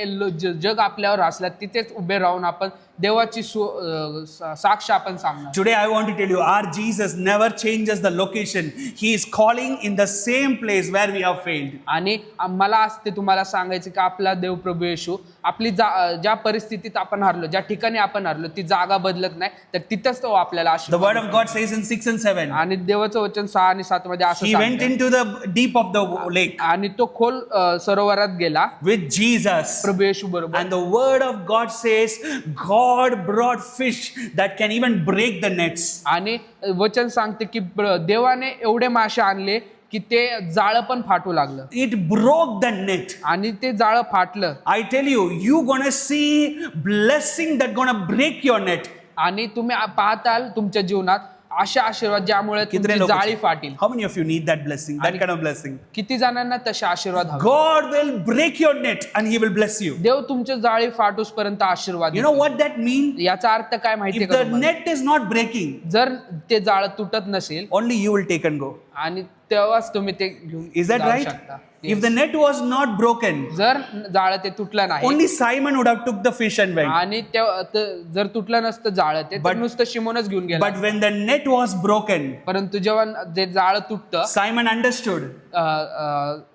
S2: जग आपल्यावर हसला तिथेच उभे राहून आपण देवाची साक्ष आपण सांगणार.
S1: Today I want to tell you, our Jesus never changes the location. He is calling in the same place where we have failed.
S2: आणि मला आज ते तुम्हाला सांगायचं की आपला देव प्रभू येशू आपली ज्या परिस्थितीत आपण हरलो, ज्या ठिकाणी आपण हरलो ती जागा बदलत नाही, तर तिथंच तो आपल्याला
S1: The
S2: आशीर्वाद
S1: word of God says in 6 and 7.
S2: आणि देवाचं वचन 6 आणि 7 मध्ये असं
S1: He went
S2: सांगतं.
S1: into the deep of the lake
S2: आणि तो खोल सरोवरात गेला
S1: with Jesus.
S2: प्रभू येशू बरोबर.
S1: And the word of God says, God brought fish that can even break the nets.
S2: आणि वचन सांगते की देवाने एवढे मासे आणले की ते जाळं पण फाटू लागलं.
S1: It broke the net.
S2: आणि ते जाळं फाटलं.
S1: I tell you, you gonna see blessing that gonna break your net.
S2: आणि तुम्ही पाहताल तुमच्या जीवनात अशा आशीर्वाद ज्यामुळे
S1: कितने
S2: तुमची
S1: लोग
S2: जाळी फाटेल.
S1: How many of you need that blessing, that kind of blessing?
S2: किती जणांना तसे आशीर्वाद हवे.
S1: God will break your net and He will bless you.
S2: देव तुमच्या जाळी फाटूस पर्यंत आशीर्वाद
S1: You know
S2: देतो.
S1: what that means?
S2: याचा अर्थ काय माहिती
S1: If
S2: का
S1: the
S2: तुम्हाला?
S1: net is not breaking,
S2: जर ते जाळं तुटत नसेल
S1: only you will take and go.
S2: आणि तेव्हाच तुम्ही ते घेऊन
S1: Is that
S2: जाऊ
S1: right?
S2: शकता.
S1: If the net was not broken,
S2: जर जाळं ते तुटलं नाही
S1: only Simon would have took the fish and went.
S2: आणि जर तुटलं नसतं जाळं ते तर नुसतं शिमोनच घेऊन गेला.
S1: But when the net was broken,
S2: परंतु जेव्हा जे जाळं तुटतं
S1: Simon understood.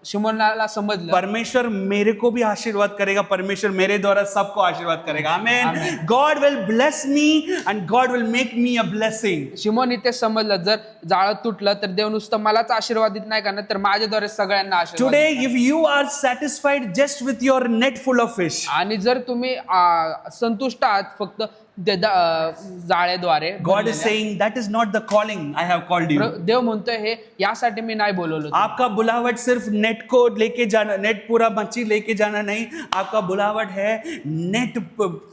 S2: शिमोनाला समजलं
S1: परमेश्वर मेरे को भी आशीर्वाद करेगा, परमेश्वर मेरे द्वारा सबको आशीर्वाद करेगा. Amen. God will bless me and God will make me a blessing.
S2: Simon इथे समजलं जर जाळं तुटलं तर देव नुसतं मलाच आशीर्वादित नाही करणार तर माझ्याद्वारे सगळ्यांना आशीर्वाद.
S1: Today, if you are satisfied just with your net full of fish,
S2: आणि जर तुम्ही संतुष्ट आहात फक्त जाळेद्वारे
S1: God is saying that is not the calling I have called you.
S2: देव म्हणतोय हे यासाठी मी नाही बोलवलं.
S1: आपका बुलावट सिर्फ नेट को लेके जाना, नेट पूरा मच्छी लेके जाना नहीं, आपका बुलावट है नेट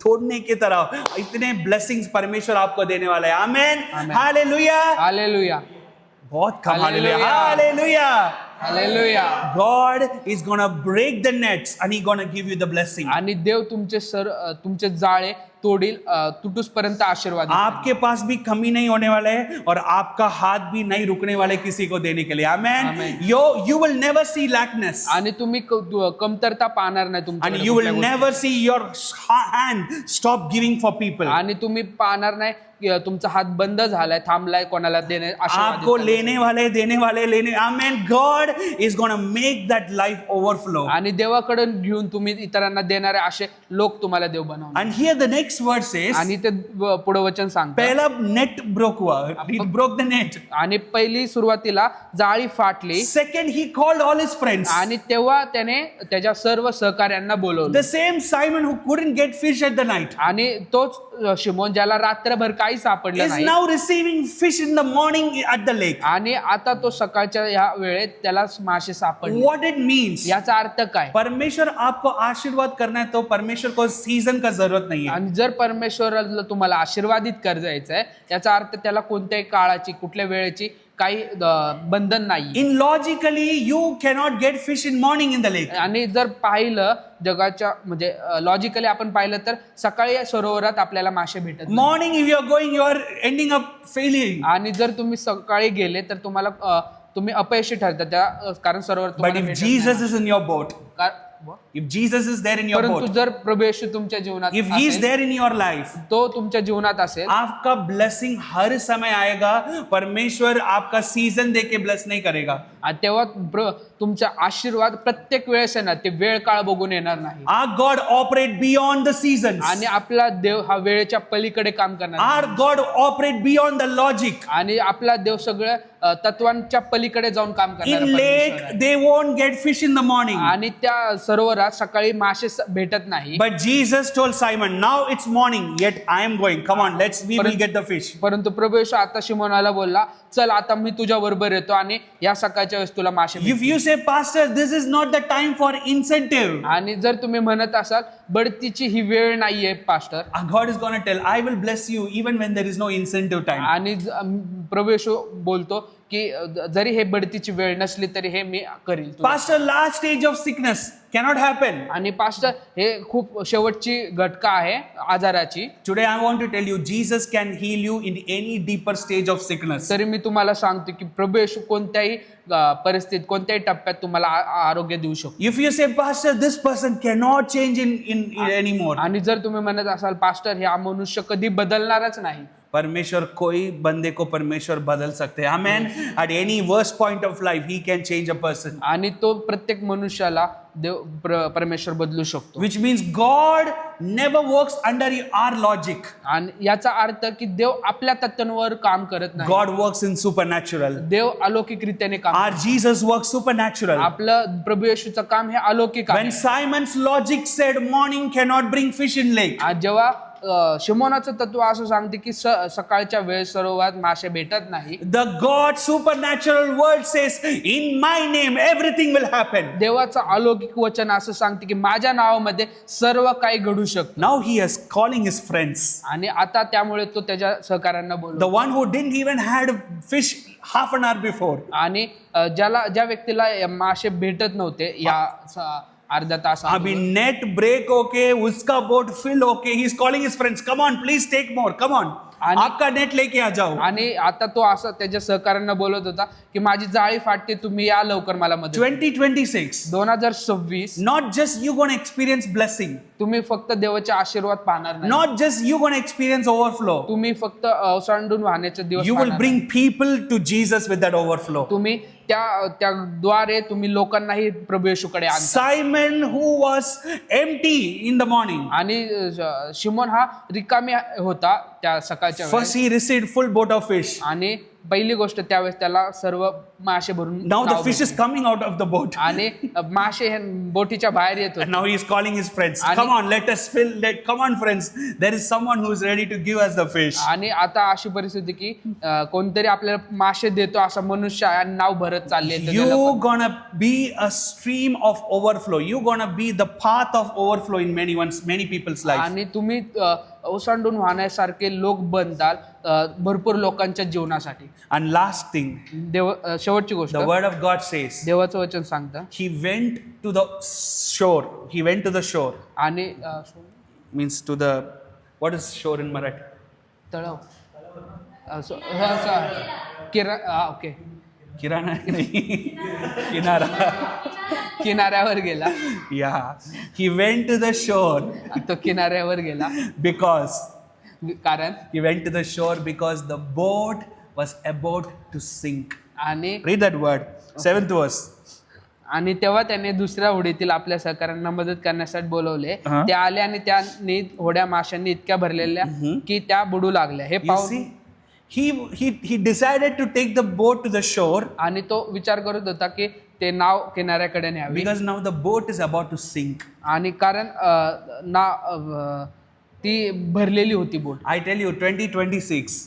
S1: तोड़ने की तरह. इतने ब्लेसिंग्स परमेश्वर आपको देने वाला है. आमेन. हालेलुया.
S2: हालेलुया.
S1: बहुत कम. Hallelujah. Hallelujah.
S2: Hallelujah.
S1: God is gonna break the nets and He gonna give you the blessing.
S2: आणि देव तुमचे जाळे तोडील तुटूस पर्यंत आशीर्वाद.
S1: आपके पास भी कमी नहीं होने वाला है और आपका हाथ भी नहीं रुकने वाले किसी को देने के लिए. आमेन. You will never see lackness.
S2: आणि तुम्ही कमतरता पाहणार नाही तुमच्या.
S1: And you will never see your hand stop giving for people.
S2: आणि तुम्ही पाहणार नाही तुमचा हात बंद झालाय थांबलाय कोणाला देणे.
S1: आपको लेने वाले देने वाले लेने. Amen. God God is going to make that life overflow.
S2: आणि देवाकडून घेऊन तुम्ही इतरांना देणारे असे लोक तुम्हाला देव बनवणार.
S1: And here the next word says,
S2: आणि ते पुढे वचन सांगतात,
S1: पहला net broke हुआ. He broke the net.
S2: आणि पहिली सुरुवातीला जाळी फाटली
S1: Second, he called all his friends.
S2: आणि तेव्हा त्याने त्याच्या सर्व सहकार्यांना बोलवलं.
S1: The same Simon who couldn't get fish at the night
S2: आणि तोच शिमोन ज्याला रात्रभर काही सापडलं
S1: is
S2: नाही
S1: now receiving fish in the morning at the lake.
S2: आणि आता तो सकाळच्या या वेळेत त्याला मासे सापडले.
S1: What it means?
S2: याचा अर्थ काय?
S1: परमेश्वर आपको आशीर्वाद करना है तो परमेश्वर को सीजन का जरूरत नहीं है.
S2: आणि जर परमेश्वराला तुम्हाला आशीर्वादित करायचं आहे याचा अर्थ त्याला कोणत्याही काळाची कुठल्या वेळेची काही बंधन नाही.
S1: In logically, you cannot get fish in morning in the lake.
S2: आणि जर पाहिलं जगाच्या म्हणजे लॉजिकली आपण पाहिलं तर सकाळी सरोवरात आपल्याला मासे भेटत नाही.
S1: Morning, if you are going, you are ending up failing.
S2: आणि जर तुम्ही सकाळी गेले तर तुम्हाला तुम्ही अपयशी ठरता त्या कारण सरोवर
S1: But
S2: तुम्हाला
S1: if
S2: भेटत
S1: Jesus
S2: नाही.
S1: is in your boat, if Jesus is there in your
S2: परंतु
S1: boat,
S2: जर प्रभू येशू तुमच्या जीवनात
S1: if He is
S2: असेल,
S1: there in your life,
S2: तो तुमच्या जीवनात असेल,
S1: आपका ब्लेसिंग हर समय आएगा. परमेश्वर आपका सीजन देके ब्लेस नहीं करेगा.
S2: आणि तेव्हा तुमचा आशीर्वाद प्रत्येक वेळेस येणार, ते वेळ काळ बघून येणार नाही.
S1: Our God operate beyond the seasons.
S2: आणि आपला देव हा वेळेच्या पलीकडे काम करणार
S1: Our
S2: नाही.
S1: God operate beyond the logic.
S2: आणि आपला देव सगळं तत्वांच्या पलीकडे जाऊन काम
S1: In
S2: करणार
S1: lake, they won't get fish in the morning.
S2: आणि त्या सरोवरात सकाळी मासे भेटत नाही.
S1: But Jesus told Simon, now it's morning, yet I am going. Come on, we will get the fish.
S2: परंतु प्रभू येशू आता शिमोनाला बोलला, चल आता मी तुझ्या बरोबर येतो आणि या सकाळच्या वेळेस तुला मासे
S1: If
S2: भेटतील.
S1: you say, Pastor, this is not the time for incentive,
S2: आणि जर तुम्ही म्हणत असाल बढतीची ही वेळ नाहीये pastor,
S1: God is going to tell, I will bless you even when there is no incentive time.
S2: आणि प्रभू येशू बोलतो की जरी हे बढतीची वेळ नसली तरी हे मी करील तुला.
S1: Pastor, last stage of sickness cannot happen.
S2: आणि पास्टर हे खूप शेवटची घटका आहे आजाराची.
S1: Today I want to tell you, Jesus can heal you in any deeper stage of sickness.
S2: तरी मी तुम्हाला सांगतो की प्रभू येशू कोणत्याही परिस्थितीत कोणत्याही टप्प्यात तुम्हाला आरोग्य देऊ शकतो.
S1: If you say, Pastor, this person cannot change in anymore.
S2: आणि जर तुम्ही म्हणत असाल पास्टर हे हा मनुष्य कधी बदलणारच नाही,
S1: परमेश्वर कोई बंदे को परमेश्वर बदल सकते हैं. Amen. At any worst point of life, He can change a person.
S2: आणि तो प्रत्येक मनुष्याला देव परमेश्वर बदलू शकतो.
S1: Which means God never works under our logic.
S2: आणि याचा अर्थ की देव आपल्या तत्वांवर काम करत नाही.
S1: God works in supernatural.
S2: देव अलौकिक रीतीने काम
S1: Our Jesus works supernatural.
S2: आपलं प्रभू येशूचं काम हे अलौकिक
S1: When
S2: आहे.
S1: Simon's logic said morning cannot bring fish in lake,
S2: आज जेव्हा शिमोनाचं तत्व असं सांगते की सकाळच्या वेळेस सरोवरात मासे भेटत नाही,
S1: the God supernatural word says, in my name everything will happen.
S2: देवाचं अलौकिक वचन असं सांगते की माझ्या नावामध्ये सर्व काही घडू शकतं.
S1: Now He is calling His friends.
S2: आणि आता त्यामुळे तो त्याच्या सहकाऱ्यांना
S1: The
S2: बोलतो.
S1: one who didn't even had fish half an hour before.
S2: आणि ज्या व्यक्तीला मासे भेटत नव्हते या अर्धा तास
S1: अभी नेट ब्रेक होके उसका बोट फिल होके ही is calling his friends, come on please take more, come on, आपका नेट लेके आ जाओ.
S2: आणि आता तो असं त्याच्या सहकाऱ्यांना बोलत होता की माझी जाळी फाटते, तुम्ही या लवकर मला मदत.
S1: 2026
S2: 2026
S1: not just you gonna experience blessing,
S2: तुम्ही फक्त देवाचे आशीर्वाद पाहणार नाही,
S1: not just you gonna experience overflow,
S2: तुम्ही फक्त ओसंडून वाहण्याचे दिवस
S1: you will
S2: पाहणार
S1: bring people to Jesus with that overflow.
S2: नाही. तुम्ही त्याद्वारे तुम्ही लोकांनाही प्रभू येशूकडे आणता.
S1: Simon who was empty in the morning,
S2: आणि शिमोन हा रिकामी होता त्या सकाळच्या
S1: first
S2: वेळेस.
S1: he received full boat of fish.
S2: आणि पहिली गोष्ट त्यावेळेस त्याला सर्व मासे भरून
S1: Now the
S2: now
S1: fish is
S2: भेटले.
S1: coming out of the boat.
S2: आणि मासे हे बोटीच्या बाहेर येत
S1: And
S2: होते.
S1: now he is calling his friends.
S2: आणि-
S1: Come on, let us fill. Come on, friends. There is someone who is ready to give us the fish.
S2: आणि आता अशी परिस्थिती की कोणतरी आपल्याला मासे देतो असा मनुष्य आहे आणि नाव भरत चालले.
S1: You gonna be a stream of overflow. You gonna be the path of overflow in many people's life.
S2: आणि तुम्ही ओसांडून वाहण्यासारखे लोक बनताल भरपूर लोकांच्या जीवनासाठी.
S1: And last thing,
S2: शेवटची गोष्ट
S1: the word of God says,
S2: देवाचं वचन सांगतं.
S1: he went to the shore. He went to the shore.
S2: आणि
S1: Means to the, what is shore in Marathi?
S2: तळव ओके
S1: Kirana nahi. Kinara.
S2: किनाऱ्यावर गेला.
S1: Yeah. He went to the shore
S2: तो किनाऱ्यावर गेला
S1: because
S2: कारण
S1: he went to the shore because the boat was about to sink.
S2: आणि
S1: Read that word. 7th verse.
S2: आणि तेव्हा त्याने दुसऱ्या होडीतील आपल्या सहकाऱ्यांना मदत करण्यासाठी बोलवले.
S1: हा.
S2: ते आले आणि त्यांनी होड्या माशांनी इतक्या भरलेल्या की त्या बुडू लागल्या. हे
S1: You
S2: पाहून
S1: see, he decided to take the boat to the shore
S2: आणि तो विचार करत होता की ते नाव किनाऱ्याकडे न्यावे.
S1: because now the boat is about to sink.
S2: आणि कारण ती भरलेली होती बोट.
S1: I tell you, 2026,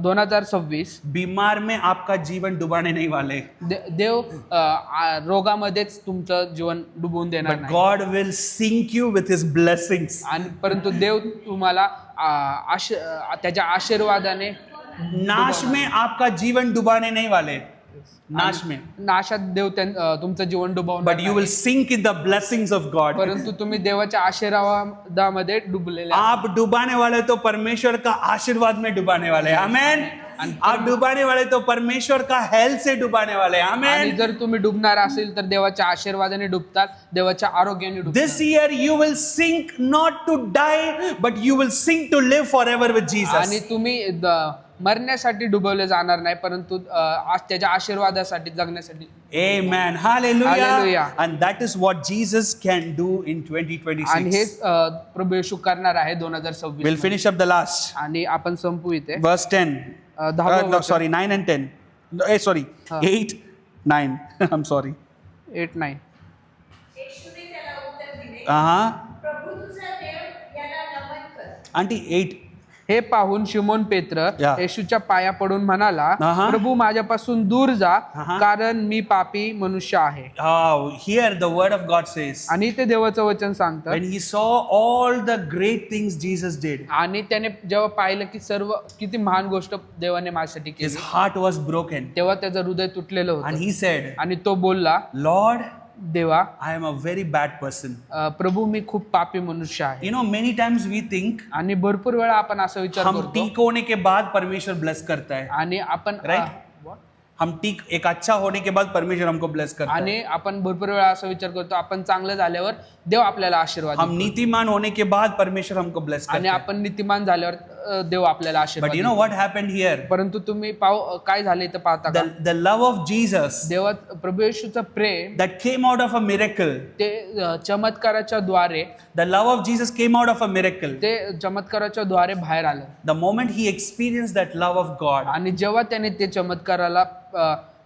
S2: 2026
S1: बीमार में आपका जीवन डुबाने नहीं वाले.
S2: देव रोगामध्येच तुमचं जीवन डुबवून देणार
S1: But
S2: नाही.
S1: God will sink you with His blessings.
S2: आणि परंतु देव तुम्हाला त्याच्या आशीर्वादाने
S1: नाश में आपका जीवन डुबाने नहीं वाले. नाश में.
S2: नाशात देव तुमचं जीवन डुबवणार
S1: But you will
S2: नाही.
S1: sink in the blessings of God.
S2: परंतु तुम्ही देवाच्या आशीर्वादामध्ये डुबलेले आहात.
S1: आप डुबाने वाले तो परमेश्वर का आशीर्वाद में डुबाने वाले. आमेन. आप डुबाने वाले तो परमेश्वर का हेल्थ से डुबाने वाले.
S2: आणि
S1: आमेन.
S2: जर तुम्ही डुबणार असेल तर देवाच्या आशीर्वादाने डुबतात, देवाच्या आरोग्याने
S1: This
S2: डुबतात.
S1: year you will sink not to die, but you will sink to live forever with
S2: आणि
S1: Jesus.
S2: तुम्ही मरण्यासाठी डुबवले जाणार नाही, परंतु त्याच्या आशीर्वादासाठी जगण्यासाठी.
S1: Amen. Hallelujah.
S2: Hallelujah.
S1: And that is what Jesus can do in
S2: आणि
S1: 2026.
S2: हेच प्रभू येशू करणार आहे 2026
S1: We'll finish up the last.
S2: आणि आपण संपू इथे.
S1: Verse 10.
S2: 10
S1: sorry, 9 and 10. No, sorry, 8, 9. I'm sorry.
S2: 8-9.
S3: येशूने त्याला उत्तर दिले,
S1: Uh-huh.
S3: प्रभू तुझा देव याला नमन कर.
S1: Auntie, 8.
S2: हे पाहून शिमोन पेत्र
S1: Yeah.
S2: येशूच्या पाया पडून म्हणाला,
S1: Uh-huh.
S2: प्रभू माझ्यापासून दूर जा,
S1: Uh-huh.
S2: कारण मी पापी मनुष्य आहे.
S1: Here the word of God says,
S2: आणि ते देवाचं वचन सांगतं.
S1: when he saw all the great things Jesus did,
S2: आणि त्याने जेव्हा पाहिलं की सर्व किती महान गोष्ट देवाने माझ्यासाठी
S1: his
S2: केली,
S1: heart was broken.
S2: तेव्हा त्याचं हृदय तुटलेलं
S1: And
S2: होतं.
S1: he said,
S2: आणि तो बोलला,
S1: Lord,
S2: देवा,
S1: I am a very bad person.
S2: प्रभू मी खूप पापी मनुष्य आहे.
S1: You know, many times we think,
S2: आणि भरपूर वेळा आपण असा विचार
S1: हम
S2: करतो
S1: ठीक होने के बाद परमेश्वर ब्लेस करता है.
S2: आणि आपण
S1: Right? हम ठीक एक अच्छा होने के बाद परमेश्वर हमको ब्लेस करता है.
S2: आणि आपण भरपूर वेळा असा विचार करतो आपण चांगलं झाल्यावर देव आपल्याला आशीर्वाद
S1: हम
S2: देतो.
S1: नीतिमान होने के बाद परमेश्वर हमको ब्लेस
S2: आणि
S1: करता है.
S2: आपण नीतिमान झाल्यावर देव आपल्याला आशीर्वाद
S1: But you know
S2: देतो.
S1: what happened here?
S2: परंतु तुम्ही काय झाले तर पाहता का,
S1: The love of Jesus
S2: देवा प्रभू येशूचं प्रेम
S1: that came out of a miracle.
S2: ते चमत्काराच्या द्वारे
S1: The love of Jesus came out of a miracle.
S2: ते चमत्काराच्या द्वारे बाहेर आलं.
S1: The moment he experienced that love of God,
S2: आणि जेव्हा त्याने ते चमत्काराला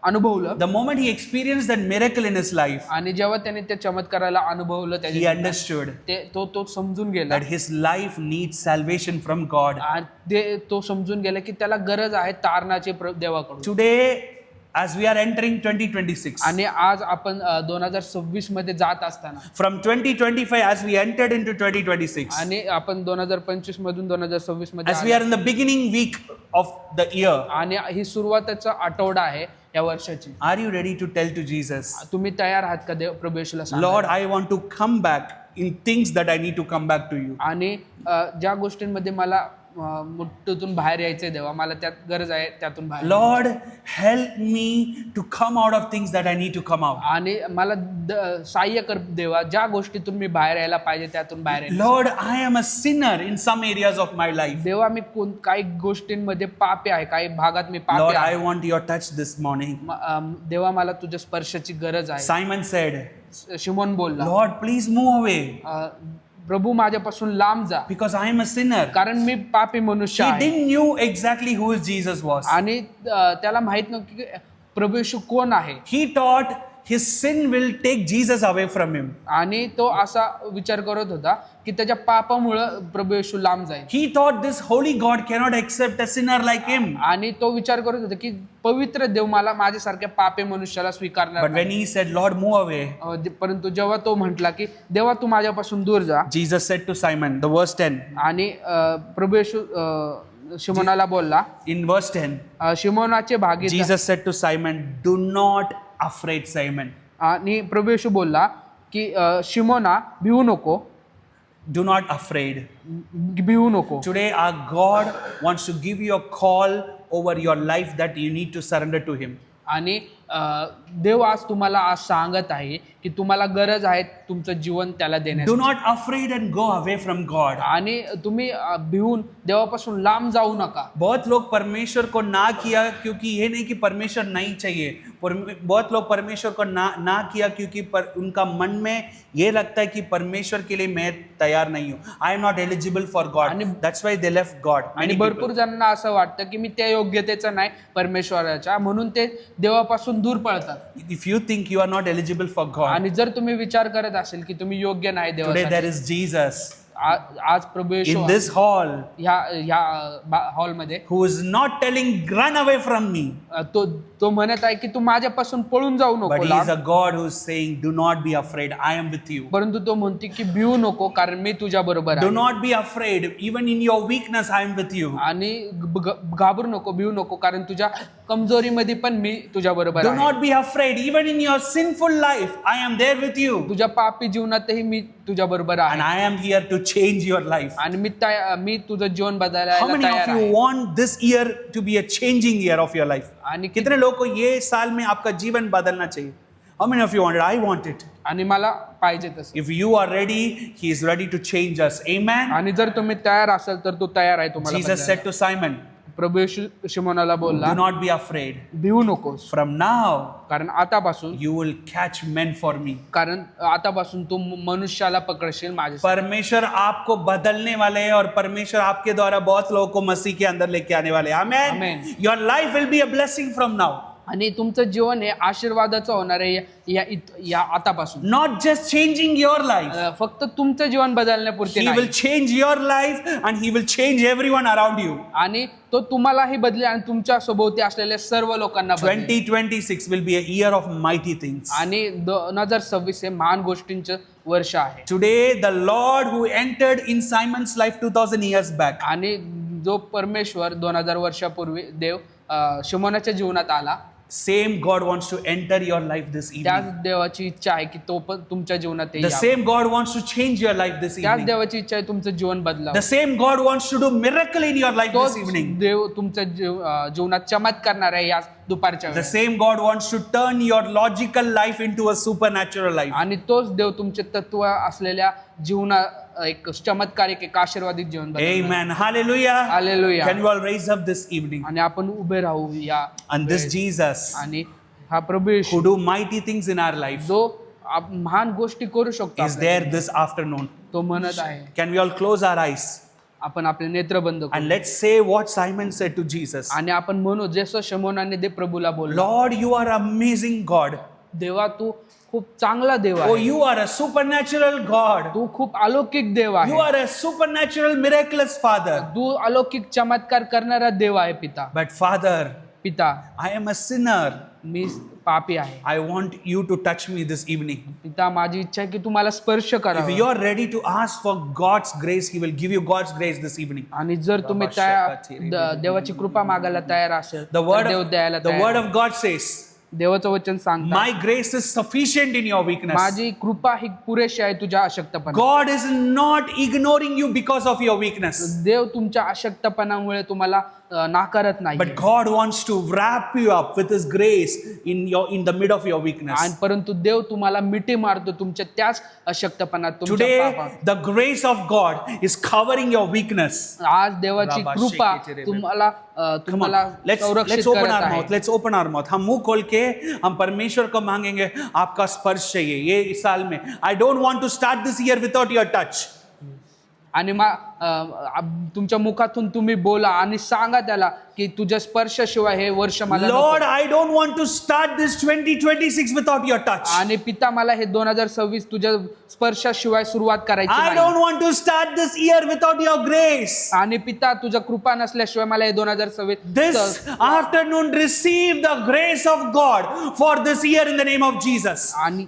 S2: अनुभवलं,
S1: the moment he experienced that miracle in his life,
S2: आणि जेव्हा त्याने त्या चमत्काराला अनुभवलं,
S1: he
S2: त्याच्या
S1: understood
S2: तो समजून गेला.
S1: that his life needs salvation from God.
S2: आणि तो समजून गेला की त्याला गरज आहे तारणाची देवाकडून.
S1: Today, as we are entering 2026,
S2: आणि आज आपण 2026 मध्ये जात असताना,
S1: from 2025, as we entered into 2026,
S2: आणि आपण 2025 मधून 2026 मध्ये
S1: as we are
S2: आलो.
S1: in the beginning week of the year,
S2: आणि ही सुरुवातीचा आठवडा आहे या वर्षाची.
S1: are you ready to tell to Jesus,
S2: तुम्ही तयार आहात का देव प्रभू येशूला
S1: Lord,
S2: सांगायला?
S1: I want to come back in things that I need to come back to you.
S2: आणि ज्या गोष्टींमध्ये मला मुठ्ठीतून बाहेर यायचंय देवा, मला त्यात गरज आहे त्यातून बाहेर.
S1: Lord, help me to come out of things that I need to come out.
S2: आणि मला सहाय्य कर देवा, ज्या गोष्टीतून मी बाहेर यायला पाहिजे त्यातून बाहेर यायला.
S1: Lord, I am a sinner in some areas of my life.
S2: देवा, मी काही गोष्टींमध्ये पापी आहे, काही भागात मी
S1: Lord,
S2: पापी
S1: I
S2: आहे.
S1: want your touch this morning.
S2: देवा, मला तुझ्या स्पर्शाची गरज आहे.
S1: Simon said,
S2: शिमोन बोलला,
S1: Lord, please move away
S2: प्रभू माझ्यापासून लांब जा,
S1: because I am a sinner.
S2: कारण मी पापी मनुष्य
S1: He
S2: आहे.
S1: didn't knew exactly who Jesus was.
S2: आणि त्याला माहित नव्हतं की प्रभू येशू कोण आहे.
S1: He thought his sin will take Jesus away from him.
S2: आणि तो असा विचार करत होता की त्याच्या पापामुळं प्रभू येशू लांब जाईल.
S1: He thought this holy God cannot accept a sinner like him.
S2: आणि तो विचार करत होता की पवित्र देव मला माझ्यासारख्या पापी मनुष्याला स्वीकारणार
S1: But when
S2: नाही.
S1: he said, Lord, move away,
S2: परंतु जेव्हा तो म्हटला की देवा तू माझ्यापासून दूर जा,
S1: Jesus said to Simon, the verse 10,
S2: आणि प्रभू येशू शिमोनाला बोलला,
S1: in verse 10,
S2: शिमोनाचे भागी
S1: Jesus said to Simon, do not afraid, Simon.
S2: आणि प्रभू येशू बोलला की शिमोना भिवू नको,
S1: Do not afraid.
S2: भिवू नको.
S1: Today our God wants to give you a call over your life that you need to surrender to him.
S2: आणि देव आज तुम्हाला आज सांगत आहे की तुम्हाला गरज आहे तुमचं जीवन त्याला
S1: Do
S2: देण्याची
S1: not afraid and go away from God.
S2: आणि तुम्ही भिवून देवापासून लांब जाऊ नका.
S1: बहुत लोग परमेश्वर को ना किया क्योंकि ये नहीं कि परमेश्वर नहीं चाहिए. बहुत लोग परमेश्वर को ना किया क्योंकि उनका मन में ये लगता है कि परमेश्वर के लिए मैं तैयार नहीं हूँ. I am not eligible for God. That's why they left God.
S2: आणि भरपूर जणांना असं वाटतं की मी त्या योग्यतेचं नाही परमेश्वराच्या, म्हणून ते देवापासून दूर पळतात.
S1: If you think you are not eligible for God,
S2: आणि जर तुम्ही विचार करत असेल की तुम्ही योग्य नाही
S1: today
S2: देवासाठी,
S1: there is Jesus
S2: आज प्रभू
S1: in
S2: येशू
S1: this hall
S2: ह्या हॉलमध्ये
S1: who is not telling run away from me,
S2: तो म्हणत आहे की तू माझ्यापासून पळून जाऊ
S1: but
S2: नको
S1: he is
S2: लांब.
S1: a God who is saying do not be afraid, I am with you.
S2: परंतु तो म्हणते की भिवू नको कारण मी तुझ्या बरोबर
S1: Do
S2: आहे.
S1: not be afraid, even in your weakness I am with you.
S2: आणि घाबरू नको, भिवू नको कारण तुझ्या कमजोरीमध्ये पण मी तुझ्या बरोबर
S1: Do
S2: आहे.
S1: not be afraid, even in your sinful life I am there with you.
S2: तुझ्या पापी जीवनातही मी तुझ्या बरोबर
S1: And
S2: आहे.
S1: I am here to change your life.
S2: आणि मी तुझं जीवन
S1: How
S2: बदलायला
S1: many
S2: तयार
S1: of you
S2: आहे.
S1: want this year to be a changing year of your life?
S2: आणि
S1: कितने लोगों को ये साल में आपका जीवन बदलना चाहिए? How many of you want it? I want it.
S2: आणि मला पाहिजे तसं.
S1: If you are ready, he is ready to change us. Amen.
S2: आणि जर तुम्ही तयार असाल तर तो तयार आहे तुम्हाला
S1: Jesus said
S2: बदलायला.
S1: to Simon,
S2: प्रभू येशू शिमोनाला बोलला,
S1: do not be afraid.
S2: भिवू नकोस
S1: From now,
S2: कारण आतापासून
S1: you will catch men for me.
S2: कारण आतापासून तू मनुष्याला पकडशील माझ्या.
S1: परमेश्वर आपको बदलने वाले हैं और परमेश्वर आपके द्वारा बहुत लोगों को मसीह के अंदर लेके आने वाले हैं. Amen.
S2: Amen.
S1: Your life will be a blessing from now.
S2: आणि तुमचं जीवन हे आशीर्वादाचं होणार आहे या आतापासून.
S1: Not just changing your life.
S2: फक्त तुमचं जीवन बदलण्यापुरते
S1: He will
S2: नाही,
S1: change your life and he will change everyone around you.
S2: आणि तो तुम्हालाही बदलेल आणि तुमच्या सभोवती असलेल्या सर्व लोकांना बदलेल.
S1: 2026 will be a year of mighty things.
S2: आणि 2026 हे महान गोष्टींचं वर्ष आहे.
S1: Today, the Lord who entered in Simon's life 2000 years back,
S2: आणि जो परमेश्वर 2000 वर्षापूर्वी देव शिमोनाच्या जीवनात आला,
S1: same God wants to enter your life this
S2: त्याच
S1: evening.
S2: देवाची इच्छा आहे की तो पण तुमच्या जीवनात
S1: The
S2: यावा.
S1: same God wants to change your life this
S2: त्याच
S1: evening.
S2: देवाची इच्छा आहे तुमचं जीवन बदलावं.
S1: The same God wants to do miracle in your life
S2: तोच
S1: this evening.
S2: देव तुमच्या जीवनात चमत्कार करणार आहे या दुपारच्या
S1: The
S2: वेळेस.
S1: same God wants to turn your logical life into a supernatural life.
S2: आणि तोच देव तुमचे तत्व असलेल्या जीवना एक चमत्कारिक एक आशीर्वादित जीवन बदलणार.
S1: Amen. Hallelujah.
S2: Hallelujah.
S1: Can you all raise up this evening?
S2: आणि आपण उभे राहू या
S1: And this Jesus
S2: आणि हा प्रभू येशू
S1: who do mighty things in our life
S2: जो महान गोष्टी करू शकतो
S1: is
S2: आपल्या
S1: there this afternoon.
S2: तो म्हणत आहे.
S1: Can we all close our eyes
S2: आपण आपले नेत्र बंद करू
S1: and let's say what Simon said to Jesus.
S2: आणि आपण म्हणू जसं शमोनाने दे प्रभूला बोलला,
S1: Lord, you are amazing God.
S2: देवा तू खूप चांगला देव
S1: Oh,
S2: आहे,
S1: you are a supernatural God.
S2: तू खूप अलौकिक देव
S1: You
S2: आहे,
S1: are a supernatural miraculous Father.
S2: तू अलौकिक चमत्कार करणारा देव आहे.
S1: But Father,
S2: पिता
S1: I am a sinner.
S2: मी पापी आहे.
S1: I want you to touch me this evening.
S2: पिता माझी इच्छा आहे की तू मला स्पर्श
S1: If
S2: करावा.
S1: you are ready to ask for God's grace, He will give you God's grace this evening.
S2: आणि जर तुम्ही देवाची कृपा मागायला तयार असेल
S1: The
S2: तर देव द्यायला
S1: the word
S2: तयार.
S1: of God says,
S2: देवाचं वचन सांगतं,
S1: my grace is sufficient in your weakness.
S2: माझी कृपा ही पुरेशी आहे तुझ्या अशक्तपणा.
S1: God is not ignoring you because of your weakness.
S2: देव तुमच्या अशक्तपणामुळे तुम्हाला नाकारत नाही,
S1: But God wants to wrap you up with His grace in the mid of your weakness.
S2: आणि परंतु देव तुम्हाला मिठी मारतो तुमच्या त्याच अशक्तपणात, तुमच्या
S1: Today,
S2: पापात.
S1: the grace of God is covering your weakness.
S2: आज देवाची कृपा तुम्हाला तुम्हाला संरक्षित
S1: Let's open
S2: करत
S1: our
S2: आहे.
S1: mouth. Let's open our mouth. हम मुंह खोल के हम परमेश्वर को मांगेंगे आपका स्पर्श चाहिए ये इस साल में. I don't want to start this year without your touch.
S2: आणि तुमच्या मुखातून तुम्ही बोला आणि सांगा त्याला की तुझ्या स्पर्शाशिवाय हे वर्ष मला
S1: Lord,
S2: नको.
S1: I don't want to start this 2026 without your touch.
S2: आणि पिता मला हे 2026 तुझ्या स्पर्शाशिवाय सुरुवात करायची
S1: I
S2: नाही.
S1: don't want to start this year without your grace.
S2: आणि पिता तुझ्या कृपा नसल्याशिवाय मला हे 2026
S1: This afternoon receive the grace of God for this year in the name of Jesus.
S2: आणि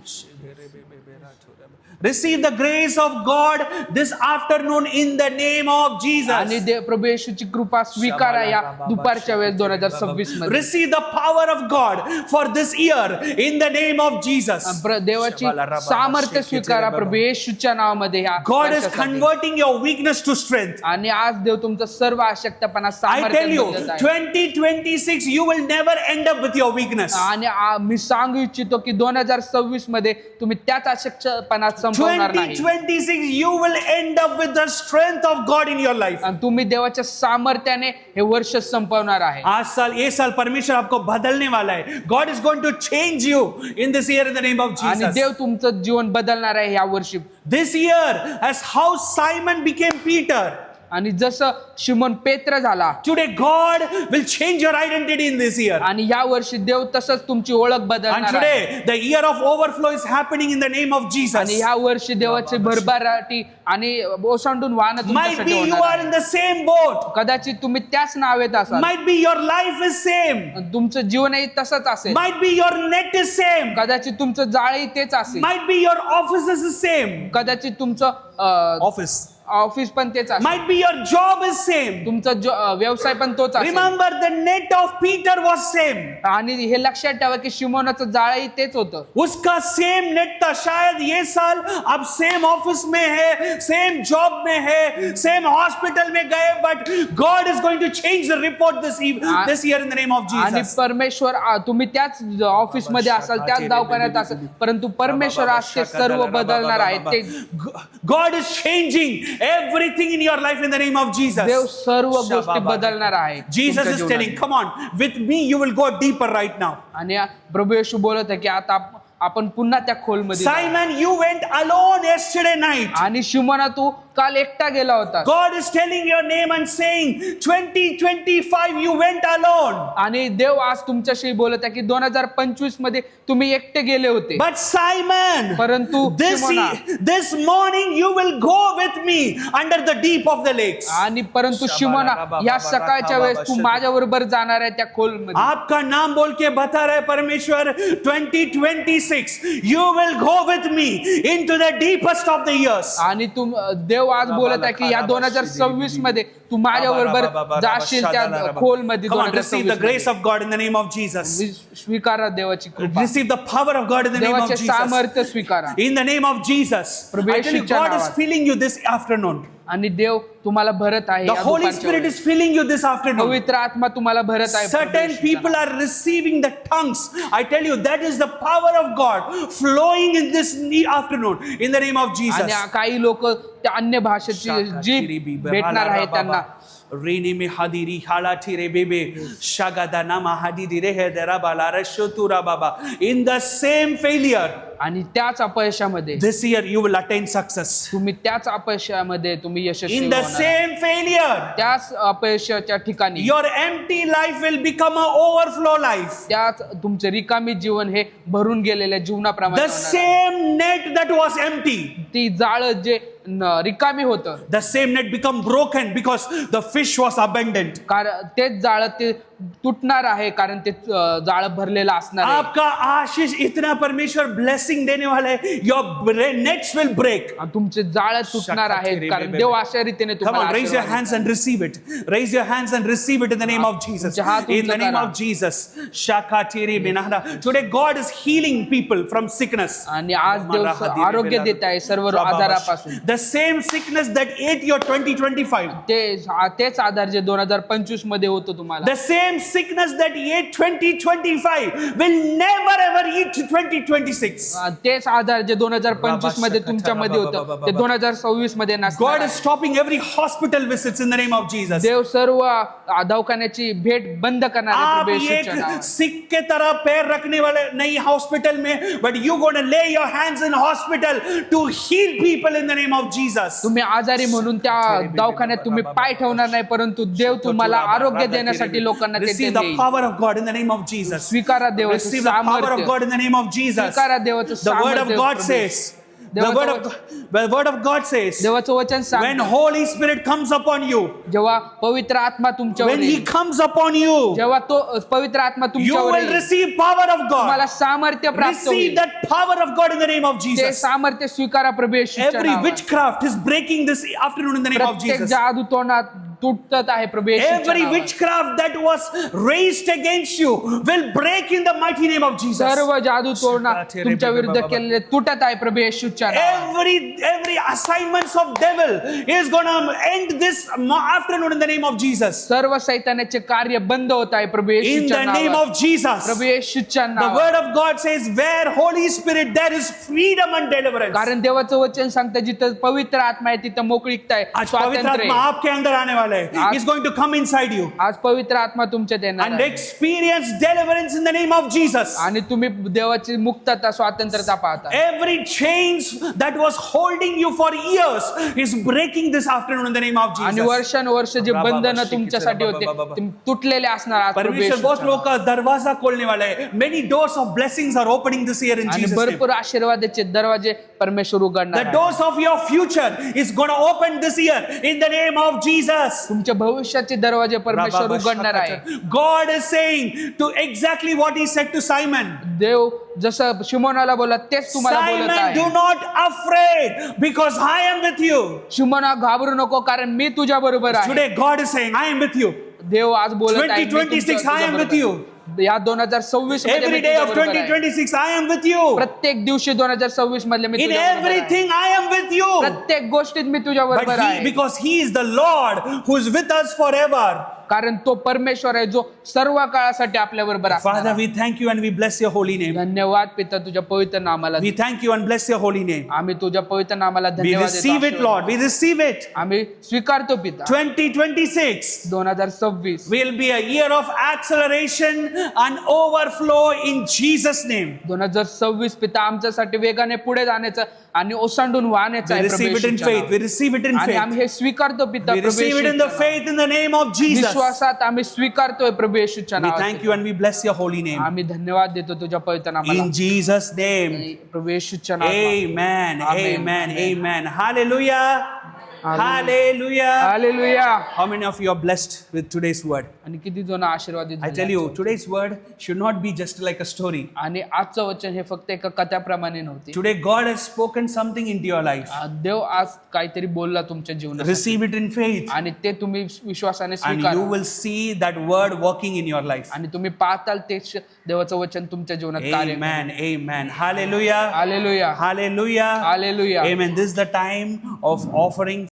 S1: Receive the grace of God this afternoon in the name of
S2: आणि
S1: Jesus.
S2: प्रभू येशूची कृपा स्वीकारा या दुपारच्या वेळेस 2026 मध्ये.
S1: Receive the power of God for this year in the name of Jesus.
S2: देवाची सामर्थ्य स्वीकारा प्रभू येशूच्या नावामध्ये ह्या
S1: God is
S2: वर्षासाठी.
S1: converting your weakness to strength.
S2: आणि आज देव तुमचं सर्व अशक्तपणा
S1: I
S2: सामर्थ्य
S1: tell you,
S2: बदलत आहे.
S1: 2026, you will never end up with your weakness.
S2: आणि मी सांगू इच्छितो की 2026 मध्ये तुम्ही त्याच अशक्तपणात संपवणार नाही.
S1: 2026, you will end up with the strength of God in your life.
S2: आणि तुम्ही देवाच्या सामर्थ्याने हे वर्ष संपवणार आहे.
S1: ये साल परमेश्वर आपको बदलने वाला है. God is going to change you in this year in the name of
S2: आणि
S1: Jesus.
S2: देव तुमचं जीवन बदलणार आहे या वर्षी.
S1: This year, as how Simon became Peter,
S2: आणि जसं शिमोन पेत्र झाला,
S1: today God will change your identity in this year.
S2: आणि या वर्षी देव तसंच तुमची ओळख
S1: And
S2: बदलणार आहे.
S1: today, the year of overflow is happening in the name of
S2: आणि
S1: Jesus.
S2: या वर्षी देवाचे भरभराटी आणि ओसांडून वाहन
S1: Might
S2: तुमच्यासाठी
S1: be you
S2: होणार
S1: are
S2: आहे.
S1: in the same boat.
S2: कदाचित तुम्ही त्याच नावेत असाल.
S1: Might be your life is same.
S2: तुमचं जीवनही तसंच असेल.
S1: Might be your net is same.
S2: कदाचित तुमचं जाळही तेच असेल.
S1: Might be your office is same.
S2: कदाचित तुमचं
S1: Office.
S2: ऑफिस पण तेच असेल.
S1: Might be your job is same.
S2: तुमचा व्यवसाय पण तोच असेल.
S1: Remember, the net of Peter was same.
S2: आणि हे लक्षात ठेवा की शिमोनाचं जाळही तेच होतं.
S1: उसका सेम नेट था. शायद ये साल अब सेम ऑफिस में है, सेम जॉब में है, सेम हॉस्पिटल में गए, but God is going to change the report this year in the name of
S2: आणि
S1: जीसस.
S2: परमेश्वर तुम्ही त्याच ऑफिस मध्ये असाल, त्याच दवाखान्यात असाल, परंतु परमेश्वर आज ते सर्व बदलणार आहे. ते
S1: God is changing everything in your life in the name of Jesus.
S2: देव सर्व गोष्टी बदलणार आहे.
S1: Jesus
S2: तुमच्या
S1: is
S2: जीवनात.
S1: telling, come on, with me you will go deeper right now.
S2: आणि प्रभू येशू बोलत आहे की आता आपण पुन्हा त्या खोलमध्ये जाऊ.
S1: Simon, you went alone yesterday night.
S2: आणि शिमोना तू काल एकटा गेला होता.
S1: God is telling your name and saying, 2025 you went alone.
S2: आणि देव आज तुमच्याशी बोलत आहे की 2025 मध्ये तुम्ही एकटे गेले होते.
S1: But Simon,
S2: परंतु Simona,
S1: this morning you will go with me under the deep of the lakes.
S2: आणि परंतु शिमोना, या सकाळच्या वेळेस तू माझ्या बरोबर जाणार आहे त्या खोलमध्ये.
S1: आपका नाम बोल के बता रहे परमेश्वर, 2026 you will go with me into the deepest of the years.
S2: आणि देव आज बोलत आहे की या 2026 मध्ये तू माझ्या बरोबर जाशील त्या खोलमध्ये.
S1: Come on, receive the grace of God in the name of Jesus.
S2: स्वीकारा देवाची कृपा,
S1: Receive the power of God in the name of
S2: देवाचे
S1: Jesus.
S2: सामर्थ्य स्वीकारा.
S1: In the name of Jesus.
S2: Prabhu
S1: I tell you,
S2: येशूच्या
S1: God is
S2: नावात.
S1: filling you this afternoon.
S2: आणि देव तुम्हाला भरत आहे.
S1: The
S2: या
S1: Holy
S2: दुपारच्या
S1: Spirit
S2: वेळेस.
S1: is filling you this afternoon.
S2: पवित्र आत्मा तुम्हाला भरत आहे. प्रभू
S1: Certain
S2: येशूच्या
S1: people are receiving the tongues. I tell you, that is the power of God flowing in this afternoon in the name of Jesus.
S2: आणि काही लोक त्या अन्य भाषेची जी भेटणार आहे त्यांना.
S1: Rini me hadiri halati re bebe shagada nama hadiri re hedera balara shotura baba. In the same failure,
S2: आणि त्याच अपयशामध्ये
S1: this year you will attain success.
S2: तुम्ही त्याच अपयशामध्ये तुम्ही यशस्वी
S1: In the
S2: होणार आहे.
S1: same failure,
S2: त्याच अपयशाच्या ठिकाणी
S1: your empty life will become an overflow life.
S2: त्याच तुमचे रिकामी जीवन हे भरून गेलेल्या जीवनाप्रमाणे
S1: The
S2: होणार आहे.
S1: same net that was empty,
S2: ती जाळ जे रिकामी होतं,
S1: the same net become broken because the fish was abundant.
S2: कारण तेच जाळ ते तुटणार आहे, कारण ते जाळ भरलेलं असणार आहे.
S1: आपका आशीष इतना परमेश्वर ब्लेसिंग देने वाला है, your nets will break.
S2: आणि तुमचे जाळ तुटणार आहे, कारण देव अशा रीतीने
S1: Come
S2: तुम्हाला
S1: on, raise your
S2: आशीर्वाद
S1: hands and receive it. Raise your hands and receive it in the name of Jesus.
S2: तुमचे हात
S1: In the
S2: उंच
S1: name
S2: करा.
S1: of Jesus. Shakatiri binahda. Today God is healing people from sickness.
S2: आणि आज देव आरोग्य देत आहे सर्व आजारापासून.
S1: The same sickness that ate your 2025.
S2: तेच आजार जे 2025 मध्ये होतं तुम्हाला.
S1: The same sickness that ate 2025 will never ever eat 2026.
S2: तेच आजार जे 2025 मध्ये तुमच्यामध्ये होतं ते 2026 मध्ये नसणार
S1: God
S2: आहे.
S1: is stopping every hospital visits in the name of Jesus.
S2: देव सर्व दवाखान्याची भेट बंद करणार आहे
S1: आप
S2: प्रभू येशूच्या
S1: एक
S2: नावात.
S1: सिख के तरह पैर रखने वाले नहीं हॉस्पिटल में, but you going to lay your hands in hospital to heal people in the name of Jesus.
S2: तुम्ही आजारी म्हणून त्या दवाखान्यात तुम्ही पाय ठेवणार नाही, परंतु देव तुम्हाला आरोग्य देण्यासाठी लोकांना ते
S1: Receive the
S2: देईल.
S1: power of God in the name of Jesus.
S2: स्वीकारा देवाचं
S1: Receive the power of
S2: सामर्थ्य.
S1: God in the name of Jesus.
S2: स्वीकारा देवाचं
S1: The word of
S2: सामर्थ्य
S1: God
S2: Prabhu.
S1: says, The word of God says,
S2: देवाचं वचन
S1: when
S2: सांगतं
S1: Holy Spirit comes upon you,
S2: जेव्हा पवित्र आत्मा तुमच्यावर
S1: when He
S2: येईल,
S1: comes upon you,
S2: जेव्हा तो पवित्र आत्मा
S1: you
S2: तुमच्यावर
S1: will
S2: येईल,
S1: receive power of
S2: तुम्हाला
S1: God.
S2: सामर्थ्य प्राप्त
S1: Receive
S2: होईल.
S1: that power of God in the name of
S2: ते
S1: Jesus.
S2: सामर्थ्य स्वीकारा प्रभू येशूच्या
S1: Every
S2: नावात.
S1: witchcraft is breaking this afternoon in the name of
S2: प्रत्येक
S1: Jesus.
S2: जादू तोंडात तुटत आहे प्रभू येशूच्या
S1: Every
S2: नावात.
S1: witchcraft that was raised against you will break in the mighty name of Jesus.
S2: सर्व जादू तोरणा तुमच्या विरुद्ध केलेले तुटत आहे प्रभू येशूच्या नावात.
S1: Every assignments of devil is gonna end this afternoon in the name of Jesus.
S2: सर्व सैतानाचे कार्य बंद होत आहे प्रभू
S1: In
S2: येशूच्या
S1: the name
S2: नावात.
S1: of Jesus.
S2: प्रभू येशूच्या
S1: The
S2: नावात.
S1: word of God says, where Holy Spirit, there is freedom and deliverance.
S2: कारण देवाचं वचन सांगतं जिथं पवित्र आत्मा आहे तिथं मोकळीकता आहे,
S1: आज पवित्र
S2: स्वातंत्र्य
S1: आत्मा
S2: आहे.
S1: आपके अंदर आने वाला है. He's going to come inside you
S2: आज पवित्र आत्मा तुमच्यात येणार
S1: and
S2: आहे.
S1: experience deliverance in the name of Jesus.
S2: आणि तुम्ही देवाची मुक्तता स्वातंत्र्यता पाहता.
S1: Every chains that was holding you for years is breaking this afternoon in the name of
S2: आणि
S1: Jesus.
S2: वर्षानुवर्ष जे बंधन तुमच्यासाठी होते ते तुटलेले असणार आज प्रभू
S1: परमेश्वर बहुत
S2: येशूच्या
S1: लोगों का दरवाजा खोलने वाला है. Many doors of blessings are opening this year in
S2: आणि
S1: Jesus' name.
S2: भरपूर आशीर्वादाचे दरवाजे परमेश्वर उघडणार
S1: The
S2: आहे.
S1: doors of your future is going to open this year in the name of Jesus.
S2: तुमच्या भविष्याचे दरवाजे परमेश्वर उघडणार आहे.
S1: God is saying to exactly what He said to Simon.
S2: देव जसं शिमोनाला बोला तेच तुम्हाला बोलत
S1: Simon, do
S2: आहे.
S1: not afraid because I am with you.
S2: Simona घाबरू नको कारण मी तुझ्या बरोबर आहे.
S1: Today God is saying, I am with you.
S2: देव आज बोलत आहे, मी
S1: 2026, I am with you.
S2: या 2026 मध्ये
S1: Every
S2: मी
S1: day of
S2: तुझ्याबरोबर आहे.
S1: 2026, I am with you.
S2: प्रत्येक दिवशी 2026 मधले मी
S1: In
S2: तुझ्याबरोबर आहे.
S1: everything, I am with you.
S2: प्रत्येक गोष्टीत मी तुझ्याबरोबर
S1: But
S2: आहे.
S1: because He is the Lord who is with us forever.
S2: कारण तो परमेश्वर आहे जो सर्व काळासाठी आपल्या बरोबर असणार
S1: Father,
S2: आहे.
S1: we thank you and we bless your holy name.
S2: धन्यवाद पिता तुझ्या पवित्र नामाला.
S1: We thank you and bless your holy name.
S2: आम्ही तुझ्या पवित्र नामाला
S1: We
S2: धन्यवाद
S1: receive it,
S2: देतो.
S1: Lord. We receive it.
S2: आम्ही स्वीकारतो पिता.
S1: 2026
S2: 2026
S1: will be a year of acceleration and overflow in Jesus' name.
S2: 2026 पिता आमच्यासाठी वेगाने पुढे जाण्याचं आणि ओसांडून वाहण्याचं
S1: We
S2: आहे
S1: receive it in
S2: Prabhu
S1: faith.
S2: येशूच्या
S1: We receive it in
S2: नावात. आणि
S1: faith.
S2: आम्ही हे स्वीकारतो पिता
S1: We
S2: Prabhu
S1: receive it in the
S2: येशूच्या
S1: faith in the name of
S2: नावात.
S1: Jesus.
S2: विश्वासात आम्ही स्वीकारतोय प्रभू येशूच्या
S1: We
S2: नावात.
S1: thank you and we bless your holy name.
S2: आम्ही धन्यवाद देतो तुझ्या पवित्र नामाला.
S1: In Jesus' name.
S2: प्रभू येशूच्या नावात.
S1: Amen.
S2: Amen.
S1: Amen. Amen. Hallelujah. Hallelujah.
S2: Hallelujah.
S1: How many of you are blessed with today's word?
S2: आणि किती जण आशीर्वादित
S1: I
S2: झाले
S1: tell you,
S2: आजच्या
S1: today's word should not be just like a story.
S2: वचनात. आणि आजचं वचन हे फक्त एका कथाप्रमाणे नव्हते.
S1: Today, God has spoken something into your life.
S2: देव आज काहीतरी बोलला तुमच्या जीवनात
S1: Receive it in faith,
S2: आणि ते तुम्ही विश्वासाने
S1: and you
S2: स्वीकारा
S1: will see that word working in your life.
S2: आणि तुम्ही पाहताल ते देवाचं वचन तुमच्या जीवनात कार्य करेल.
S1: Amen. Amen. Hallelujah.
S2: Hallelujah.
S1: Hallelujah.
S2: Hallelujah.
S1: Amen. This is the time of offering